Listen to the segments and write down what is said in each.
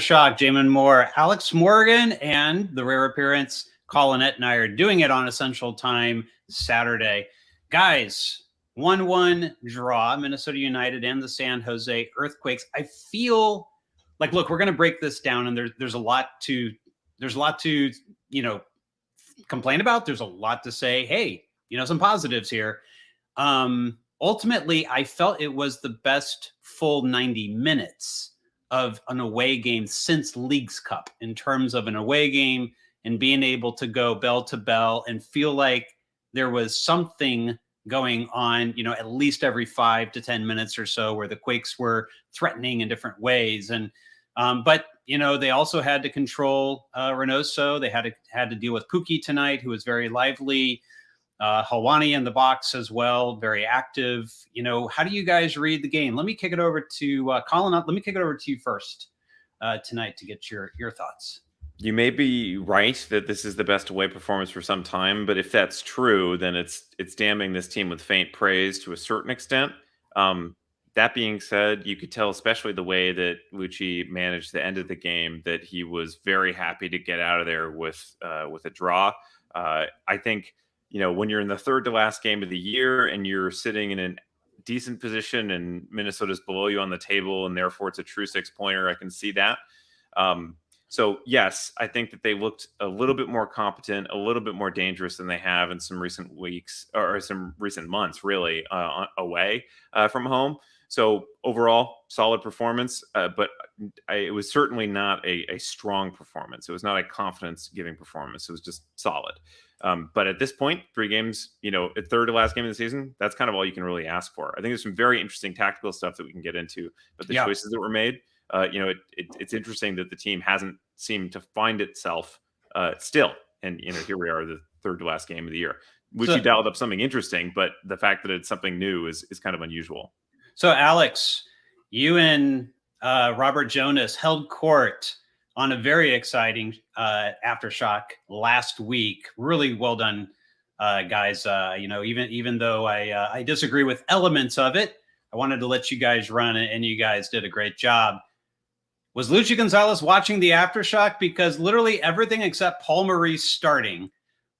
Aftershock, Jamon Moore, Alex Morgan, and the rare appearance, Colin Etnire, doing it on Essential Time Saturday. Guys, 1-1 draw, Minnesota United and the San Jose Earthquakes. I feel like, look, we're going to break this down, and there's a lot to complain about. There's a lot to say, hey, some positives here. Ultimately, I felt it was the best full 90 minutes of an away game since Leagues Cup in terms of an away game and being able to go bell to bell and feel like there was something going on, at least every 5 to 10 minutes or so, where the Quakes were threatening in different ways. And, but they also had to control Reynoso. They had to deal with Pukki tonight, who was very lively. Helwani in the box as well, very active. How do you guys read the game? Let me kick it over to Colin. Let me kick it over to you first tonight to get your thoughts. You may be right that this is the best away performance for some time, but if that's true, then it's damning this team with faint praise to a certain extent. That being said, you could tell, especially the way that Luchi managed the end of the game, that he was very happy to get out of there with a draw. I think, when you're in the third to last game of the year and you're sitting in a decent position and Minnesota's below you on the table, and therefore it's a true 6-pointer, I can see that. So yes, I think that they looked a little bit more competent, a little bit more dangerous than they have in some recent weeks or some recent months, really, away from home. So overall, solid performance, but it was certainly not a strong performance. It was not a confidence-giving performance. It was just solid. But at this point, 3 games, at third to last game of the season, that's kind of all you can really ask for. I think there's some very interesting tactical stuff that we can get into, but the choices that were made, it's interesting that the team hasn't seemed to find itself still. And, here we are, the third to last game of the year. Luchi dialed up something interesting, but the fact that it's something new is kind of unusual. So, Alex, you and Robert Jonas held court on a very exciting Aftershock last week. Really well done, guys. Even though I disagree with elements of it, I wanted to let you guys run it, and you guys did a great job. Was Luchi Gonzalez watching the Aftershock? Because literally everything except Paul Maurice starting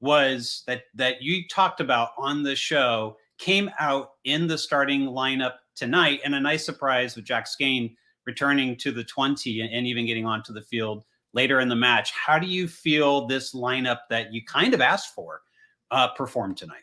was that you talked about on the show came out in the starting lineup tonight, and a nice surprise with Jack Skane returning to the 20 and even getting onto the field later in the match. How do you feel this lineup that you kind of asked for performed tonight?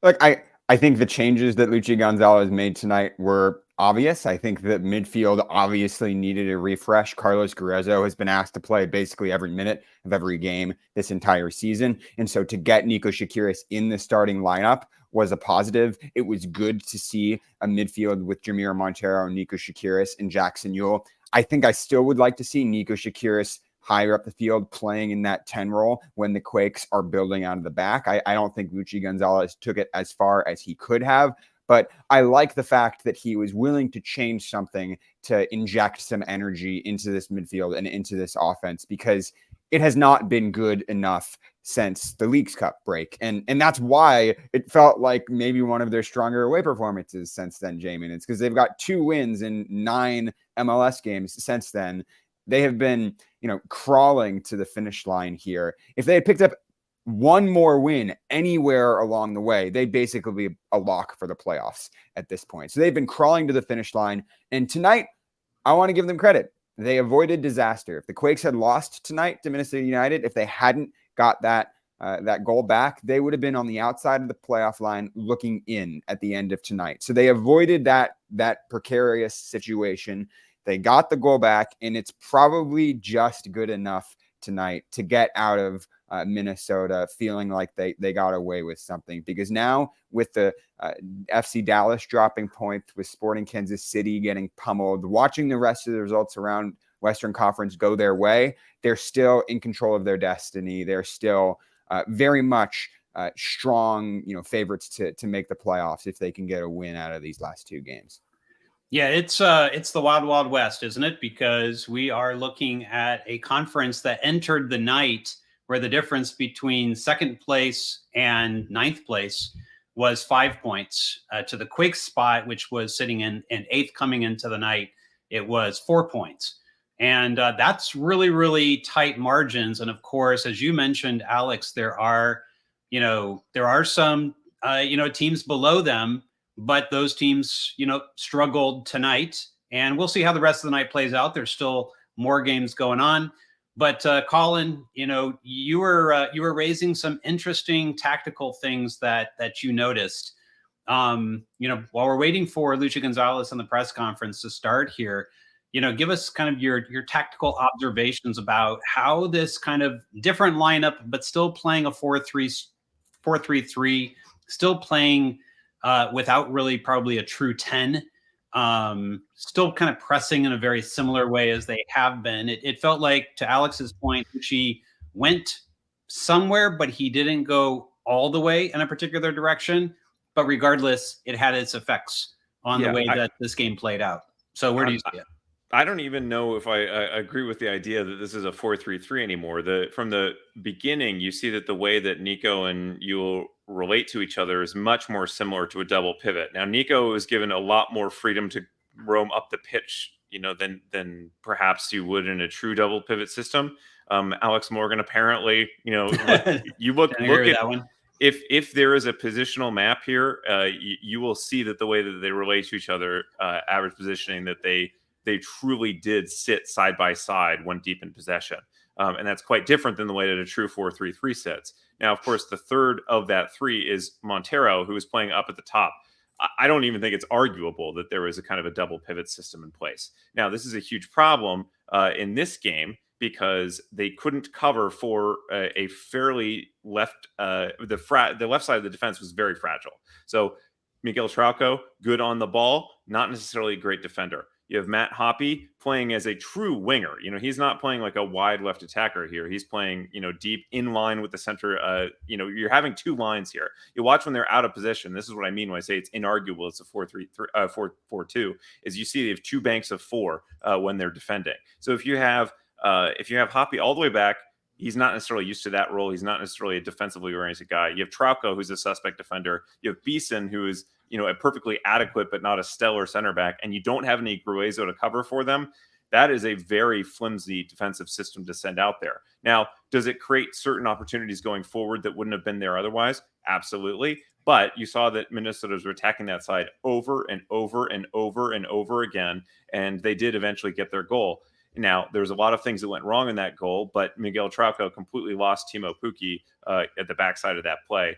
Look, I think the changes that Luchi Gonzalez made tonight were obvious. I think that midfield obviously needed a refresh. Carlos Guerrero has been asked to play basically every minute of every game this entire season. And so to get Nico Shakiris in the starting lineup was a positive. It was good to see a midfield with Jamir Montero, Nico Shakiris, and Jackson Ewell. I think I still would like to see Nico Shakiris higher up the field playing in that 10 role when the Quakes are building out of the back. I don't think Luchi Gonzalez took it as far as he could have, but I like the fact that he was willing to change something to inject some energy into this midfield and into this offense, because it has not been good enough since the Leagues Cup break. And that's why it felt like maybe one of their stronger away performances since then, Jamon. It's because they've got 2 wins in 9 MLS games since then. They have been, crawling to the finish line here. If they had picked up one more win anywhere along the way, they'd basically be a lock for the playoffs at this point. So they've been crawling to the finish line. And tonight, I want to give them credit. They avoided disaster. If the Quakes had lost tonight to Minnesota United, if they hadn't got that goal back, they would have been on the outside of the playoff line looking in at the end of tonight. So they avoided that precarious situation. They got the goal back, and it's probably just good enough tonight to get out of Minnesota feeling like they got away with something. Because now with the FC Dallas dropping points, with Sporting Kansas City getting pummeled, watching the rest of the results around Western Conference go their way, they're still in control of their destiny. They're still very much strong, favorites to make the playoffs if they can get a win out of these last 2 games. Yeah, it's the wild, wild west, isn't it? Because we are looking at a conference that entered the night where the difference between second place and 9th place was 5 points. To the Quakes spot, which was sitting in 8th coming into the night, it was 4 points. And that's really, really tight margins. And of course, as you mentioned, Alex, there are some, teams below them, but those teams, struggled tonight. And we'll see how the rest of the night plays out. There's still more games going on. But Colin, you were raising some interesting tactical things that you noticed. While we're waiting for Luchi Gonzalez on the press conference to start here, give us kind of your tactical observations about how this kind of different lineup, but still playing a 4-3-3, still playing without really probably a true 10. Still kind of pressing in a very similar way as they have been. It felt like, to Alex's point, she went somewhere, but he didn't go all the way in a particular direction. But regardless, it had its effects on the way that this game played out. So where do you see it? I don't even know if I agree with the idea that this is a 4-3-3 anymore. From the beginning, you see that the way that Nico and Yul relate to each other is much more similar to a double pivot. Now, Nico is given a lot more freedom to roam up the pitch, than perhaps you would in a true double pivot system. Alex Morgan, apparently, you look at that one. If there is a positional map here, you will see that the way that they relate to each other, average positioning, that they truly did sit side by side when deep in possession. And that's quite different than the way that a true 4-3-3 sits. Now, of course, the third of that three is Montero, who is playing up at the top. I don't even think it's arguable that there was a kind of a double pivot system in place. Now, this is a huge problem in this game because they couldn't cover for a fairly left. The left side of the defense was very fragile. So Miguel Trauco, good on the ball, not necessarily a great defender. You have Matt Hoppe playing as a true winger. He's not playing like a wide left attacker here. He's playing, deep in line with the center. You're having two lines here. You watch when they're out of position. This is what I mean when I say it's inarguable. It's a 4-3-3, 4-4-2. Is you see they have two banks of four when they're defending. So if you have Hoppe all the way back, he's not necessarily used to that role. He's not necessarily a defensively oriented guy. You have Trauco, who's a suspect defender. You have Beeson, who is a perfectly adequate but not a stellar center back, and you don't have any Gruezo to cover for them. That is a very flimsy defensive system to send out there. Now, does it create certain opportunities going forward that wouldn't have been there otherwise? Absolutely. But you saw that Minnesotans were attacking that side over and over and over and over again, and they did eventually get their goal. Now, there's a lot of things that went wrong in that goal, but Miguel Trauco completely lost Timo Pukki at the backside of that play.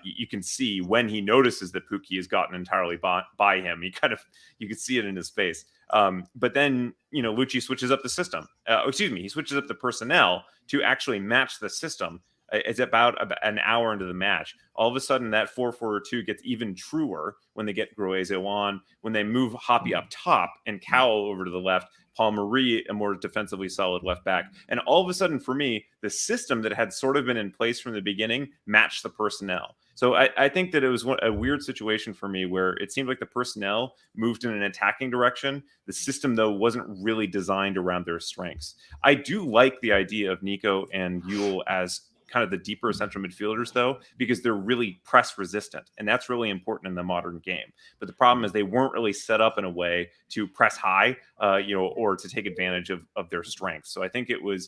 You can see when he notices that Pukki has gotten entirely by him. You can see it in his face. But then, Luchi switches up the system. He switches up the personnel to actually match the system. It's about an hour into the match. All of a sudden, that 4-4-2 gets even truer when they get Gruezo on, when they move Hoppe up top and Cowell over to the left, Paul Marie, a more defensively solid left back. And all of a sudden, for me, the system that had sort of been in place from the beginning matched the personnel. So I think that it was a weird situation for me where it seemed like the personnel moved in an attacking direction. The system, though, wasn't really designed around their strengths. I do like the idea of Nico and Yul as kind of the deeper central midfielders, though, because they're really press resistant, and that's really important in the modern game. But the problem is they weren't really set up in a way to press high, or to take advantage of their strengths. So I think it was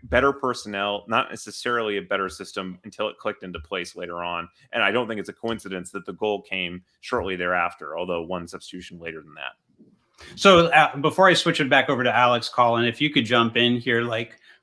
better personnel, not necessarily a better system until it clicked into place later on. And I don't think it's a coincidence that the goal came shortly thereafter, although one substitution later than that. So before I switch it back over to Alex, Colin, if you could jump in here,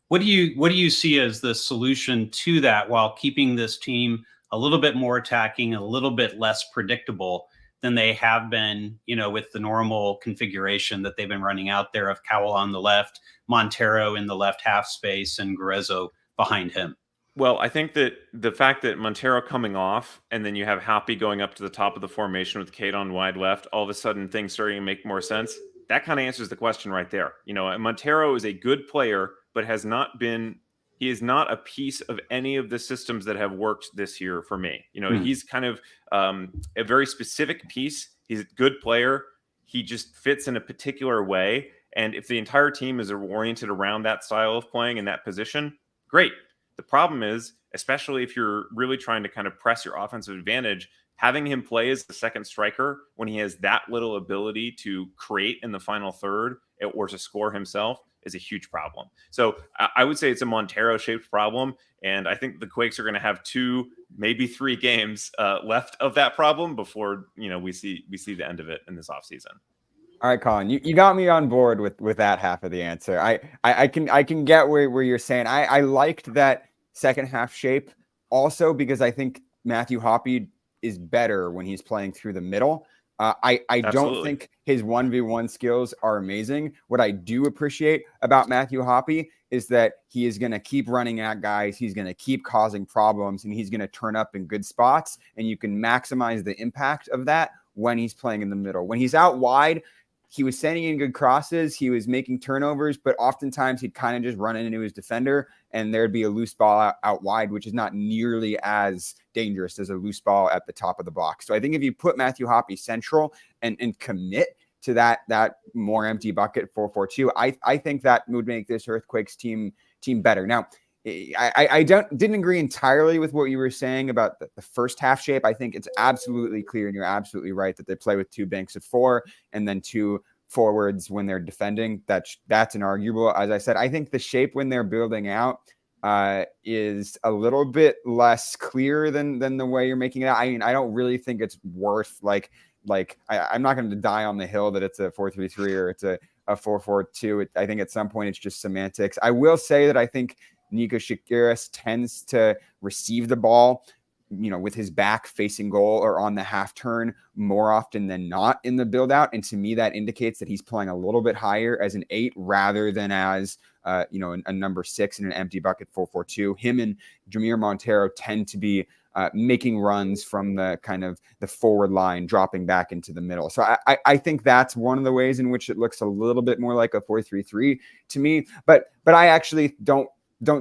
what do you see as the solution to that while keeping this team a little bit more attacking, a little bit less predictable than they have been, with the normal configuration that they've been running out there of Cowell on the left, Montero in the left half space, and Gruezo behind him? Well, I think that the fact that Montero coming off and then you have Hoppe going up to the top of the formation with Kate on wide left, all of a sudden things starting to make more sense. That kind of answers the question right there. Montero is a good player, but he is not a piece of any of the systems that have worked this year for me. He's kind of a very specific piece. He's a good player. He just fits in a particular way. And if the entire team is oriented around that style of playing in that position, great. The problem is, especially if you're really trying to kind of press your offensive advantage, having him play as the second striker when he has that little ability to create in the final third or to score himself is a huge problem. So I would say it's a Montero-shaped problem, and I think the Quakes are going to have 2, maybe 3 games left of that problem before we see the end of it in this offseason. All right, Colin, you got me on board with that half of the answer. I can get where you're saying. I liked that second half shape also because I think Matthew Hoppe is better when he's playing through the middle. I don't think his 1v1 skills are amazing. What I do appreciate about Matthew Hoppe is that he is going to keep running at guys. He's going to keep causing problems, and he's going to turn up in good spots. And you can maximize the impact of that when he's playing in the middle. When he's out wide, he was sending in good crosses. He was making turnovers, but oftentimes he'd kind of just run into his defender and there'd be a loose ball out wide, which is not nearly as dangerous as a loose ball at the top of the box. So I think if you put Matthew Hoppe central and commit to that more empty bucket 4-4-2, I think that would make this Earthquakes team better. Now, I didn't agree entirely with what you were saying about the first half shape. I think it's absolutely clear, and you're absolutely right, that they play with 2 banks of 4 and then 2 forwards when they're defending. That's inarguable. As I said, I think the shape when they're building out is a little bit less clear than the way you're making it out. I mean, I don't really think it's worth I'm not going to die on the hill that it's a 4-3-3 or it's a 4-4-2. I think at some point it's just semantics. I will say that I think Nico Shakiris tends to receive the ball, with his back facing goal or on the half turn more often than not in the build out. And to me, that indicates that he's playing a little bit higher as an 8 rather than as, a number 6 in an empty bucket 4-4-2. Him and Jamon Montero tend to be making runs from the kind of the forward line, dropping back into the middle. So I think that's one of the ways in which it looks a little bit more like a 4-3-3 to me. But I actually don't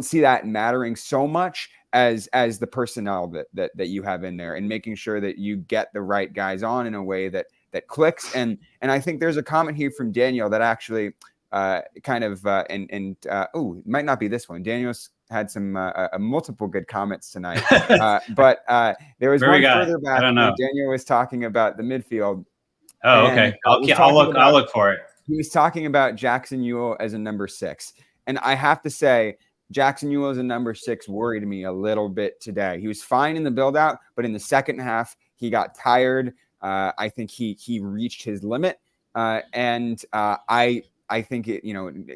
see that mattering so much as the personnel that you have in there and making sure that you get the right guys on in a way that clicks. And I think there's a comment here from Daniel that actually it might not be this one. Daniel's had some multiple good comments tonight, but there was one further back where Daniel was talking about the midfield. Oh, okay. I'll look for it. He was talking about Jackson Ewell as a number 6, and I have to say, Jackson Ewell as a number 6 worried me a little bit today. He was fine in the build out, but in the second half, he got tired. I think he reached his limit. And I think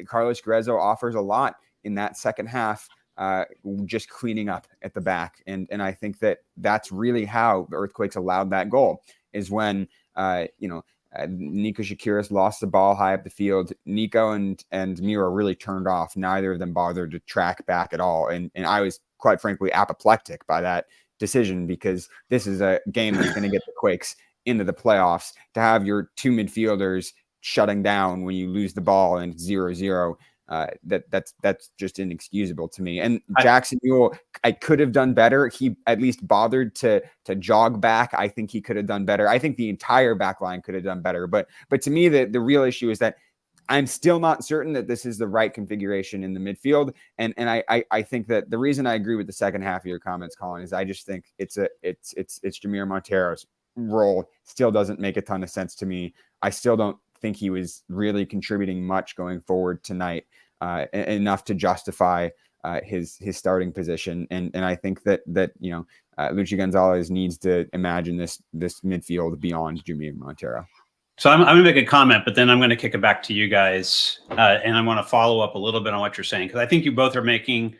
Carlos Grezzo offers a lot in that second half, just cleaning up at the back. And I think that's really how the Earthquakes allowed that goal, is when, Nico Shakiris lost the ball high up the field. Nico and Mira really turned off. Neither of them bothered to track back at all. And I was, quite frankly, apoplectic by that decision, because this is a game that's going to get the Quakes into the playoffs. To have your 2 midfielders shutting down when you lose the ball and 0-0, that's just inexcusable to me. And Jackson Ewell, I could have done better. He at least bothered to jog back. I think he could have done better. I think the entire back line could have done better. But to me, the real issue is that I'm still not certain that this is the right configuration in the midfield. And I think that the reason I agree with the second half of your comments, Colin, is I just think it's Jamon Montero's role still doesn't make a ton of sense to me. I still don't think he was really contributing much going forward tonight, enough to justify his starting position. And I think that Luchi Gonzalez needs to imagine this midfield beyond Jamon Montero. So I'm going to make a comment, but then I'm going to kick it back to you guys. And I want to follow up a little bit on what you're saying, because I think you both are making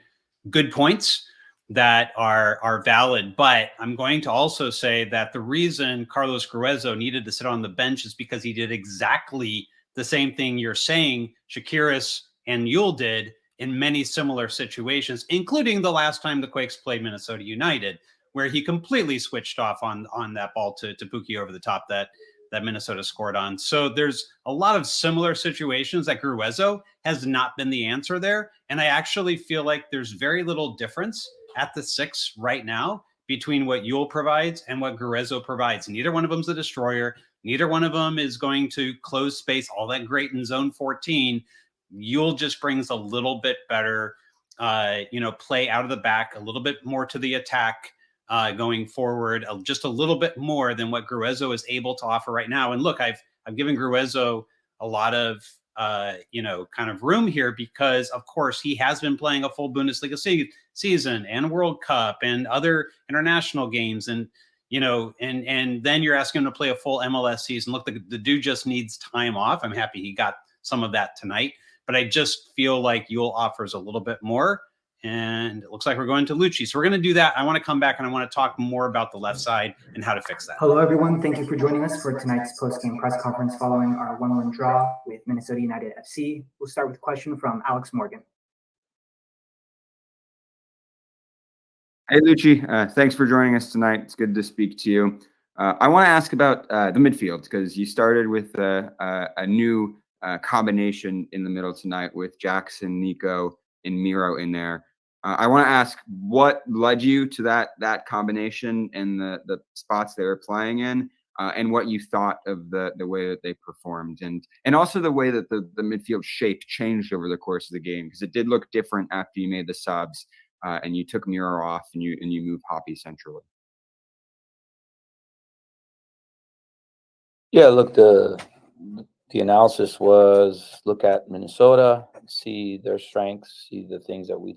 good points that are valid. But I'm going to also say that the reason Carlos Gruezo needed to sit on the bench is because he did exactly the same thing you're saying Shakiris and Ewell did in many similar situations, including the last time the Quakes played Minnesota United, where he completely switched off on that ball to Pukki over the top that Minnesota scored on. So there's a lot of similar situations that Gruezo has not been the answer there. And I actually feel like there's very little difference at the 6 right now between what Ewell provides and what Gruezo provides. Neither one of them's a destroyer. Neither one of them is going to close space all that great in zone 14. Ewell just brings a little bit better, play out of the back, a little bit more to the attack, going forward, just a little bit more than what Gruezo is able to offer right now. And look, I've given Gruezo a lot of kind of room here because, of course, he has been playing a full Bundesliga season and World Cup and other international games, and and then you're asking him to play a full MLS season. Look, the dude just needs time off. I'm happy he got some of that tonight, but I just feel like Yule offers a little bit more. And it looks like we're going to Luchi. So we're going to do that. I want to come back and I want to talk more about the left side and how to fix that. Hello, everyone. Thank you for joining us for tonight's post-game press conference following our 1-1 draw with Minnesota United FC. We'll start with a question from Alex Morgan. Hey, Luchi. Thanks for joining us tonight. It's good to speak to you. I want to ask about the midfield because you started with a new combination in the middle tonight with Jackson, Nico, and Miro in there. I want to ask what led you to that combination and the spots they were playing in, and what you thought of the way that they performed, and also the way that the midfield shape changed over the course of the game, because it did look different after you made the subs and you took Miro off and you moved Hoppy centrally. Yeah, look, the analysis was look at Minnesota, see their strengths, see the things that we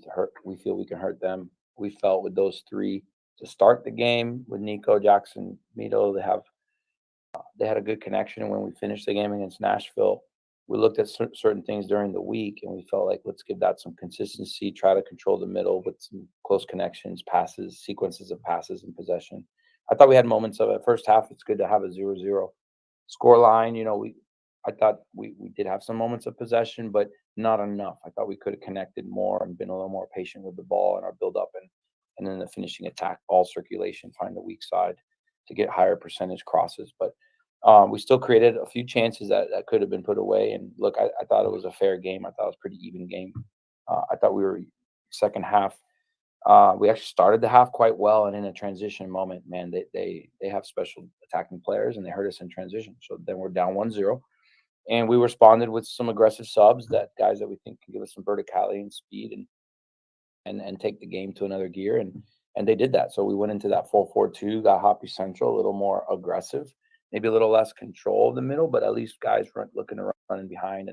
feel we can hurt them. We felt with those three to start the game with Nico, Jackson, Mito, they had a good connection. And when we finished the game against Nashville, we looked at certain things during the week and we felt like let's give that some consistency, try to control the middle with some close connections, passes, sequences of passes and possession. I thought we had moments of it. First half, it's good to have a 0-0 score line. I thought we did have some moments of possession, but not enough. I thought we could have connected more and been a little more patient with the ball and our build up and then the finishing attack, ball circulation, find the weak side to get higher percentage crosses. But we still created a few chances that could have been put away. And look, I thought it was a fair game. I thought it was a pretty even game. I thought we were second half. We actually started the half quite well, and in a transition moment, man, they have special attacking players, and they hurt us in transition. So then we're down 1-0, and we responded with some aggressive subs, that guys that we think can give us some verticality and speed and take the game to another gear, and they did that. So we went into that 4-4-2, got Hoppy central, a little more aggressive, maybe a little less control of the middle, but at least guys looking to run in behind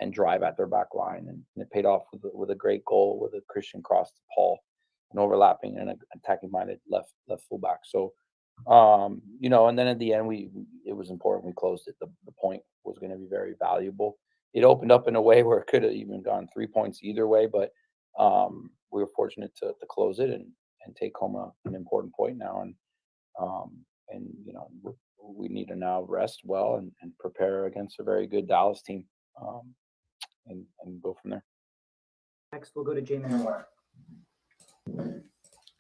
and drive at their back line, and it paid off with a great goal with a Christian cross to Paul, and overlapping and attacking minded left fullback. So, and then at the end, it was important we closed it. The point was going to be very valuable. It opened up in a way where it could have even gone 3 points either way, but we were fortunate to close it and take home an important point now. And we need to now rest well and prepare against a very good Dallas team, and go from there. Next, we'll go to Jamon Moore.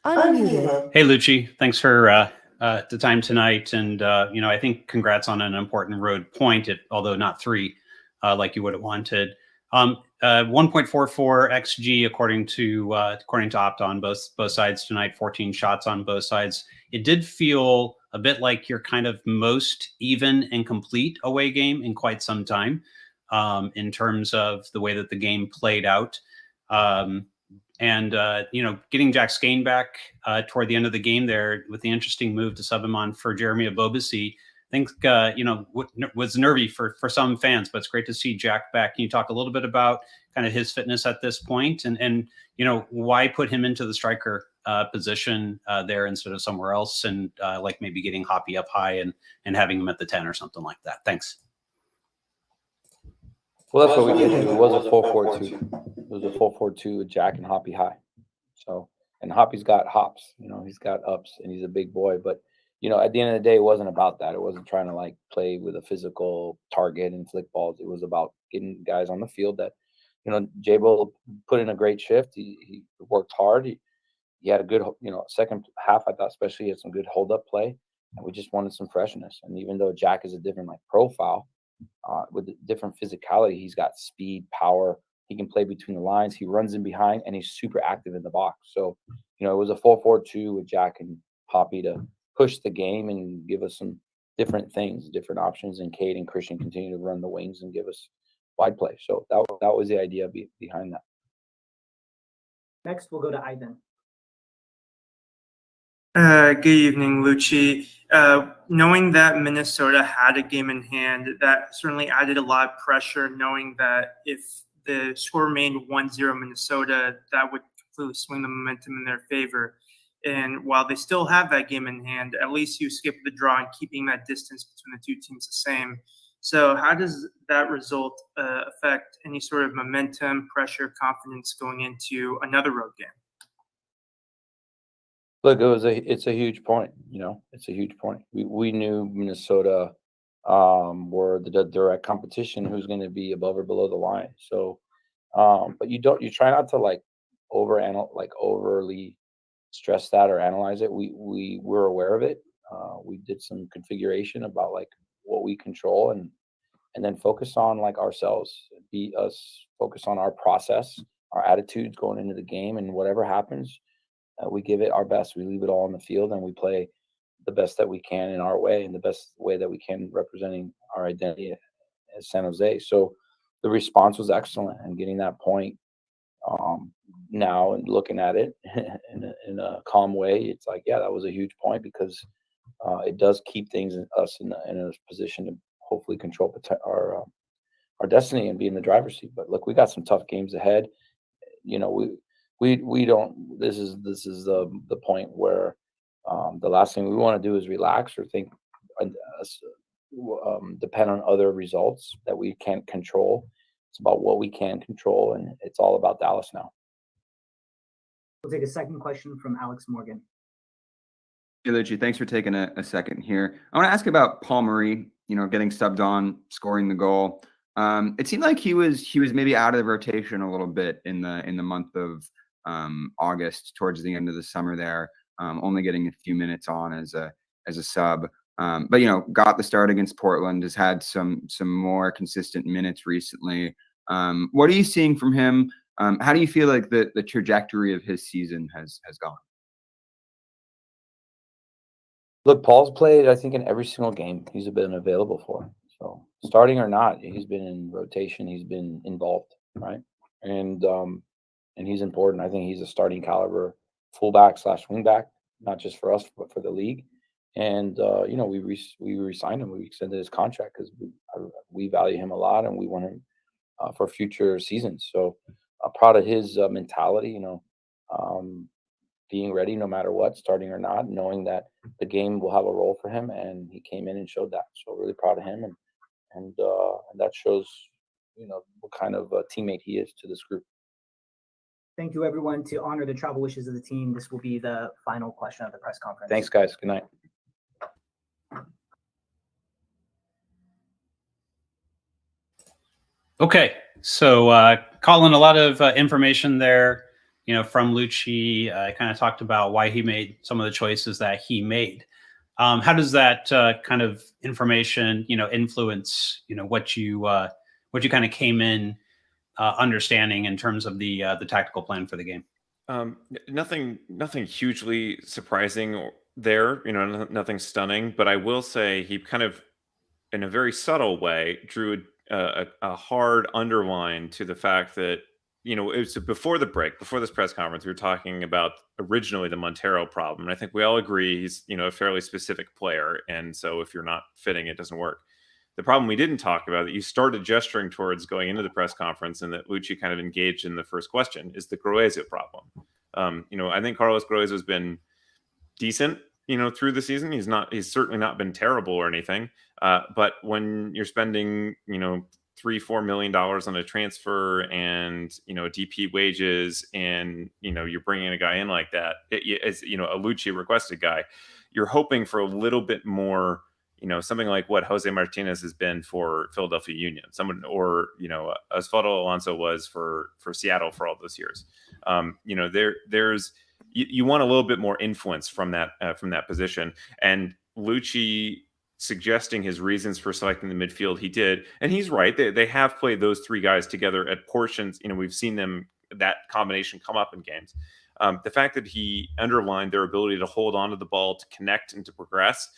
Unmuted. Hey, Luchi. Thanks for the time tonight. And, I think congrats on an important road point, although not 3 like you would have wanted. 1.44 XG according to Opt on both sides tonight, 14 shots on both sides. It did feel a bit like your kind of most even and complete away game in quite some time, in terms of the way that the game played out. Getting Jack Skane back toward the end of the game there with the interesting move to sub him on for Jeremy Abobasi, I think, was nervy for some fans, but it's great to see Jack back. Can you talk a little bit about kind of his fitness at this point and why put him into the striker position there instead of somewhere else, and like maybe getting Hoppy up high and having him at the 10 or something like that? Thanks. Well, that's what we did. It was a 4-4-2. It was a 4-4-2 with Jack and Hoppy high. So, and Hoppy's got hops, he's got ups, and he's a big boy. But, at the end of the day, it wasn't about that. It wasn't trying to play with a physical target and flick balls. It was about getting guys on the field that, Jabo put in a great shift. He worked hard. He had a good, second half, I thought, especially he had some good hold up play, and we just wanted some freshness. And even though Jack is a different profile, with a different physicality, he's got speed, power. He can play between the lines. He runs in behind, and he's super active in the box. So, it was a 4-4-2 with Jack and Hoppy to push the game and give us some different things, different options. And Cade and Christian continue to run the wings and give us wide play. So that was the idea behind that. Next, we'll go to Ivan. Good evening, Luchi. Knowing that Minnesota had a game in hand, that certainly added a lot of pressure, knowing that if the score remained 1-0 Minnesota, that would completely swing the momentum in their favor. And while they still have that game in hand, at least you skip the draw and keeping that distance between the two teams the same. So how does that result affect any sort of momentum, pressure, confidence going into another road game? Look, it's a huge point. It's a huge point. We knew Minnesota were the direct competition who's going to be above or below the line. So, but you try not to overly stress that or analyze it. We were aware of it. We did some configuration about like what we control and then focus on like ourselves, be us, focus on our process, our attitudes going into the game, and whatever happens, we give it our best. We leave it all on the field and we play the best that we can in our way and the best way that we can, representing our identity as San Jose. So the response was excellent, and getting that point now and looking at it in a calm way, it's like, yeah, that was a huge point, because it does keep things in a position to hopefully control our destiny and be in the driver's seat. But look, we got some tough games ahead. We don't. This is the point where the last thing we want to do is relax or think, depend on other results that we can't control. It's about what we can control, and it's all about Dallas now. We'll take a second question from Alex Morgan. Hey, Luchi, thanks for taking a second here. I want to ask about Paul Marie, getting subbed on, scoring the goal. It seemed like he was maybe out of the rotation a little bit in the month of August, towards the end of the summer there, only getting a few minutes on as a sub. But got the start against Portland, has had some more consistent minutes recently. What are you seeing from him? How do you feel like the trajectory of his season has gone? Look, Paul's played, I think, in every single game he's been available for. So starting or not, he's been in rotation. He's been involved, right? And he's important. I think he's a starting caliber fullback / wingback, not just for us, but for the league. And we re-signed him. We extended his contract because we value him a lot, and we want him for future seasons. So proud of his mentality. Being ready no matter what, starting or not, knowing that the game will have a role for him, and he came in and showed that. So really proud of him, and that shows what kind of a teammate he is to this group. Thank you, everyone. To honor the travel wishes of the team, this will be the final question of the press conference. Thanks, guys. Good night. Okay, so Colin, a lot of information there, from Luchi. Kind of talked about why he made some of the choices that he made. How does that kind of information, influence, what you kind of came in understanding in terms of the tactical plan for the game? Nothing hugely surprising there, nothing stunning. But I will say he kind of, in a very subtle way, drew a hard underline to the fact that, it was before the break, before this press conference, we were talking about originally the Montero problem. And I think we all agree he's, a fairly specific player. And so if you're not fitting, it doesn't work. The problem we didn't talk about, that you started gesturing towards going into the press conference, and that Luchi kind of engaged in the first question, is the Gruezo problem. I think Carlos Gruezo has been decent, through the season. He's certainly not been terrible or anything. But when you're spending, $3-4 million on a transfer and, DP wages, and, you're bringing a guy in like that, as, a Luchi requested guy, you're hoping for a little bit more, something like what Jose Martinez has been for Philadelphia Union, or, Osvaldo Alonso was for Seattle for all those years. There's, you want a little bit more influence from that position. And Luchi suggesting his reasons for selecting the midfield, he did, and he's right. They have played those three guys together at portions. We've seen that combination come up in games. The fact that he underlined their ability to hold on to the ball, to connect, and to progress,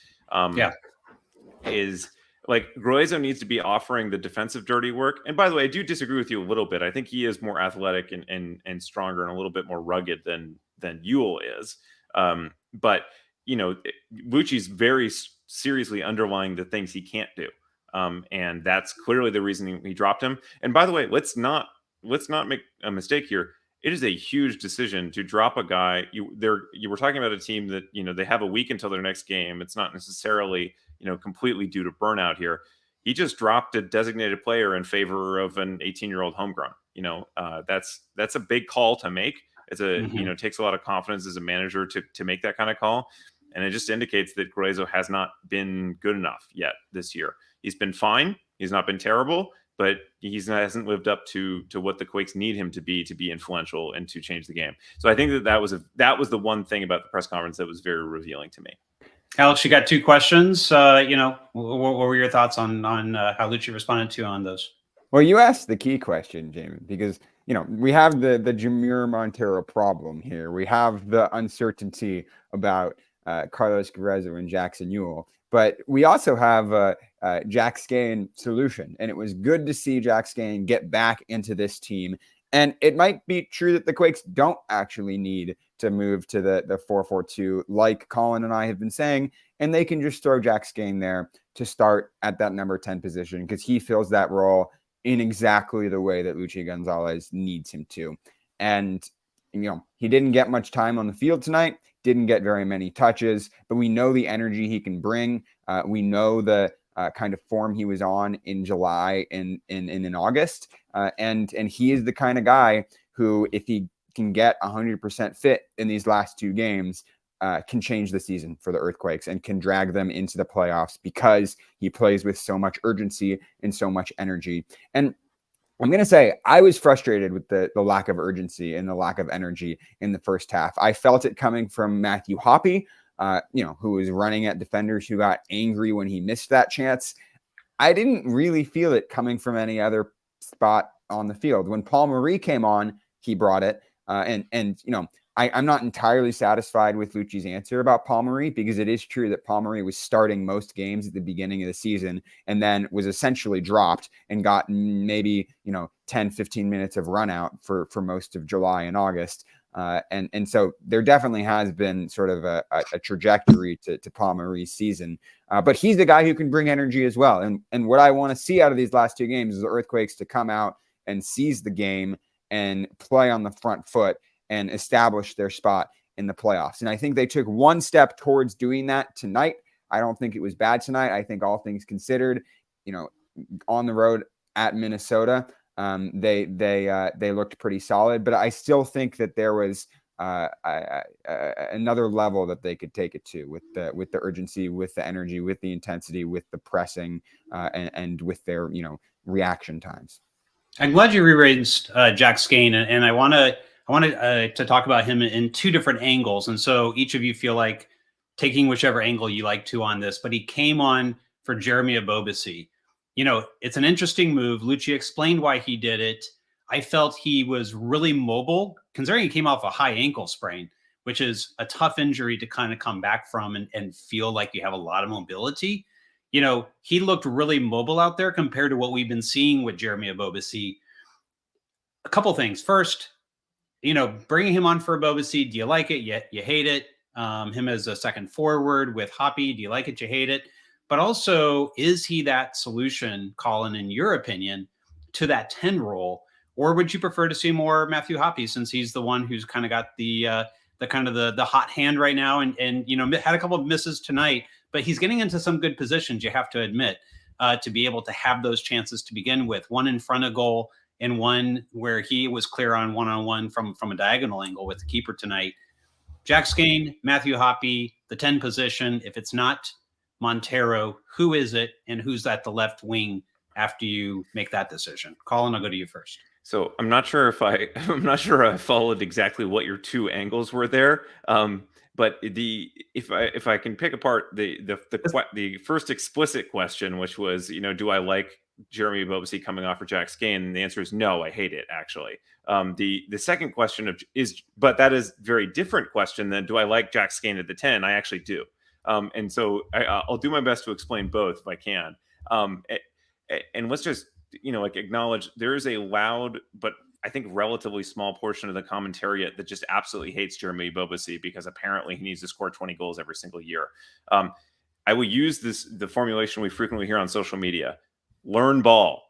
is like, Gruezo needs to be offering the defensive dirty work. And by the way, I do disagree with you a little bit. I think he is more athletic and stronger and a little bit more rugged than Ewell is. But Luchi's very seriously underlying the things he can't do. And that's clearly the reason he dropped him. And by the way, let's not make a mistake here. It is a huge decision to drop a guy. You were talking about a team that, they have a week until their next game. It's not necessarily, completely due to burnout here. He just dropped a designated player in favor of an 18-year-old homegrown. That's a big call to make. It's it takes a lot of confidence as a manager to make that kind of call. And it just indicates that Gruezo has not been good enough yet this year. He's been fine. He's not been terrible, but he hasn't lived up to what the Quakes need him to be influential and to change the game. So I think that was the one thing about the press conference that was very revealing to me. Alex, you got two questions. What were your thoughts on how Luchi responded on those? Well, you asked the key question, Jamon, because we have the Jamir Montero problem here. We have the uncertainty about Carlos Gruezo and Jackson Ewell, but we also have Jack Skane solution, and it was good to see Jack Skane get back into this team. And it might be true that the Quakes don't actually need to move to the 4-4-2 like Colin and I have been saying, and they can just throw Jack Skane there to start at that number 10 position because he fills that role in exactly the way that Luchi Gonzalez needs him to. And, he didn't get much time on the field tonight, didn't get very many touches, but we know the energy he can bring. We know the kind of form he was on in July and in August. And he is the kind of guy who, if he can get 100% fit in these last two games, can change the season for the Earthquakes and can drag them into the playoffs because he plays with so much urgency and so much energy. And I'm going to say I was frustrated with the lack of urgency and the lack of energy in the first half. I felt it coming from Matthew Hoppe, who was running at defenders who got angry when he missed that chance. I didn't really feel it coming from any other spot on the field. When Paul Marie came on, he brought it. I'm not entirely satisfied with Luchi's answer about Paul Marie because it is true that Paul Marie was starting most games at the beginning of the season and then was essentially dropped and got maybe, 10, 15 minutes of run out for most of July and August. And so there definitely has been sort of a trajectory to Paul Marie's season. But he's the guy who can bring energy as well. And what I want to see out of these last two games is the Earthquakes to come out and seize the game and play on the front foot and establish their spot in the playoffs. And I think they took one step towards doing that tonight. I don't think it was bad tonight. I think all things considered, on the road at Minnesota, they looked pretty solid, but I still think that there was another level that they could take it to with the urgency, with the energy, with the intensity, with the pressing, and with their, reaction times. I'm glad you rearranged Jack Skane, and I wanted to talk about him in two different angles. And so each of you feel like taking whichever angle you like to on this, but he came on for Jeremy Ebobisse. It's an interesting move. Luchi explained why he did it. I felt he was really mobile, considering he came off a high ankle sprain, which is a tough injury to kind of come back from and feel like you have a lot of mobility. He looked really mobile out there compared to what we've been seeing with Jeremy Ebobisse. A couple things. First, bringing him on for Ebobisse, do you like it? You hate it? Him as a second forward with Hoppe, do you like it? You hate it? But also, is he that solution, Colin, in your opinion, to that 10 role? Or would you prefer to see more Matthew Hoppe, since he's the one who's kind of got the hot hand right now and had a couple of misses tonight, but he's getting into some good positions, you have to admit, to be able to have those chances to begin with, one in front of goal and one where he was clear on one-on-one from a diagonal angle with the keeper tonight. Jack Skane, Matthew Hoppe, the 10 position. If it's not Montero, who is it, and who's at the left wing after you make that decision? Colin, I'll go to you first. So I'm not sure I followed exactly what your two angles were there. But if I can pick apart the first explicit question, which was, do I like Jeremy Ebobisse coming off for Jack Skane? And the answer is no, I hate it, actually. The second question but that is a very different question than do I like Jack Skane at the 10? I actually do. And so I'll do my best to explain both if I can. And let's just, acknowledge there is a loud but I think, relatively small portion of the commentariat that just absolutely hates Jeremy Ebobisse because apparently he needs to score 20 goals every single year. I will use the formulation we frequently hear on social media: learn ball.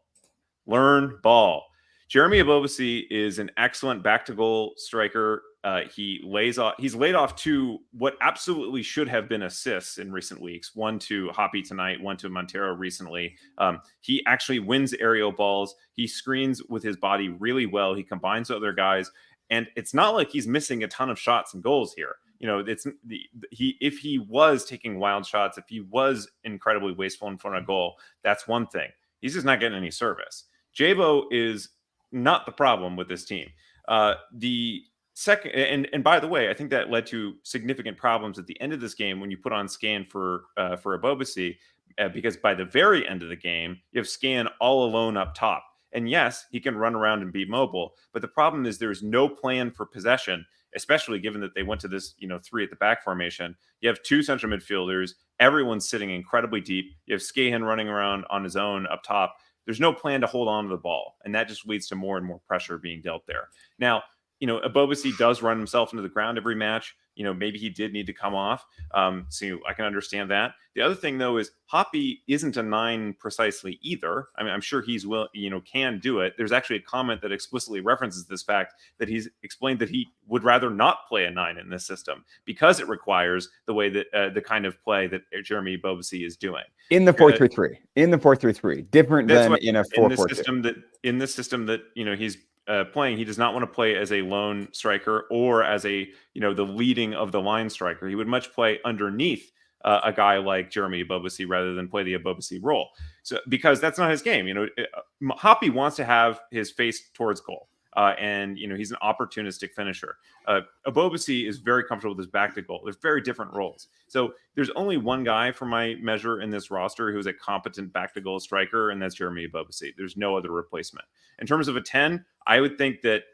Learn ball. Jeremy Ebobisse is an excellent back-to-goal striker. He's laid off 2 what absolutely should have been assists in recent weeks. 1 to Hoppy tonight, 1 to Montero recently. He actually wins aerial balls. He screens with his body really well. He combines with other guys, and it's not like he's missing a ton of shots and goals here. If he was taking wild shots, if he was incredibly wasteful in front of goal, that's one thing. He's just not getting any service. Jabo is not the problem with this team. The second, and by the way, I think that led to significant problems at the end of this game when you put on Scan for Ebobisse, because by the very end of the game, you have Scan all alone up top. And yes, he can run around and be mobile, but the problem is there's no plan for possession, especially given that they went to this, 3 at the back formation. You have 2 central midfielders. Everyone's sitting incredibly deep. You have Skahan running around on his own up top. There's no plan to hold on to the ball, and that just leads to more and more pressure being dealt there. Now, Ebobisse does run himself into the ground every match. Maybe he did need to come off. So I can understand that. The other thing, though, is Hoppy isn't a 9 precisely either. I mean, I'm sure he's can do it. There's actually a comment that explicitly references this fact, that he's explained that he would rather not play a 9 in this system because it requires the way that the kind of play that Jeremy Ebobisse is doing in the 4-3-3. In the 4-3-3, different than in a 4-4-2. In the system that he's playing, he does not want to play as a lone striker or as a the leading of the line striker. He would much play underneath a guy like Jeremy Ebobisse rather than play the Ebobisse role. So because that's not his game. Hoppy wants to have his face towards goal. And he's an opportunistic finisher. Ebobisse is very comfortable with his back to goal. There's very different roles. So there's only one guy for my measure in this roster who's a competent back to goal striker, and that's Jeremy Ebobisse. There's no other replacement. In terms of a 10, I would think that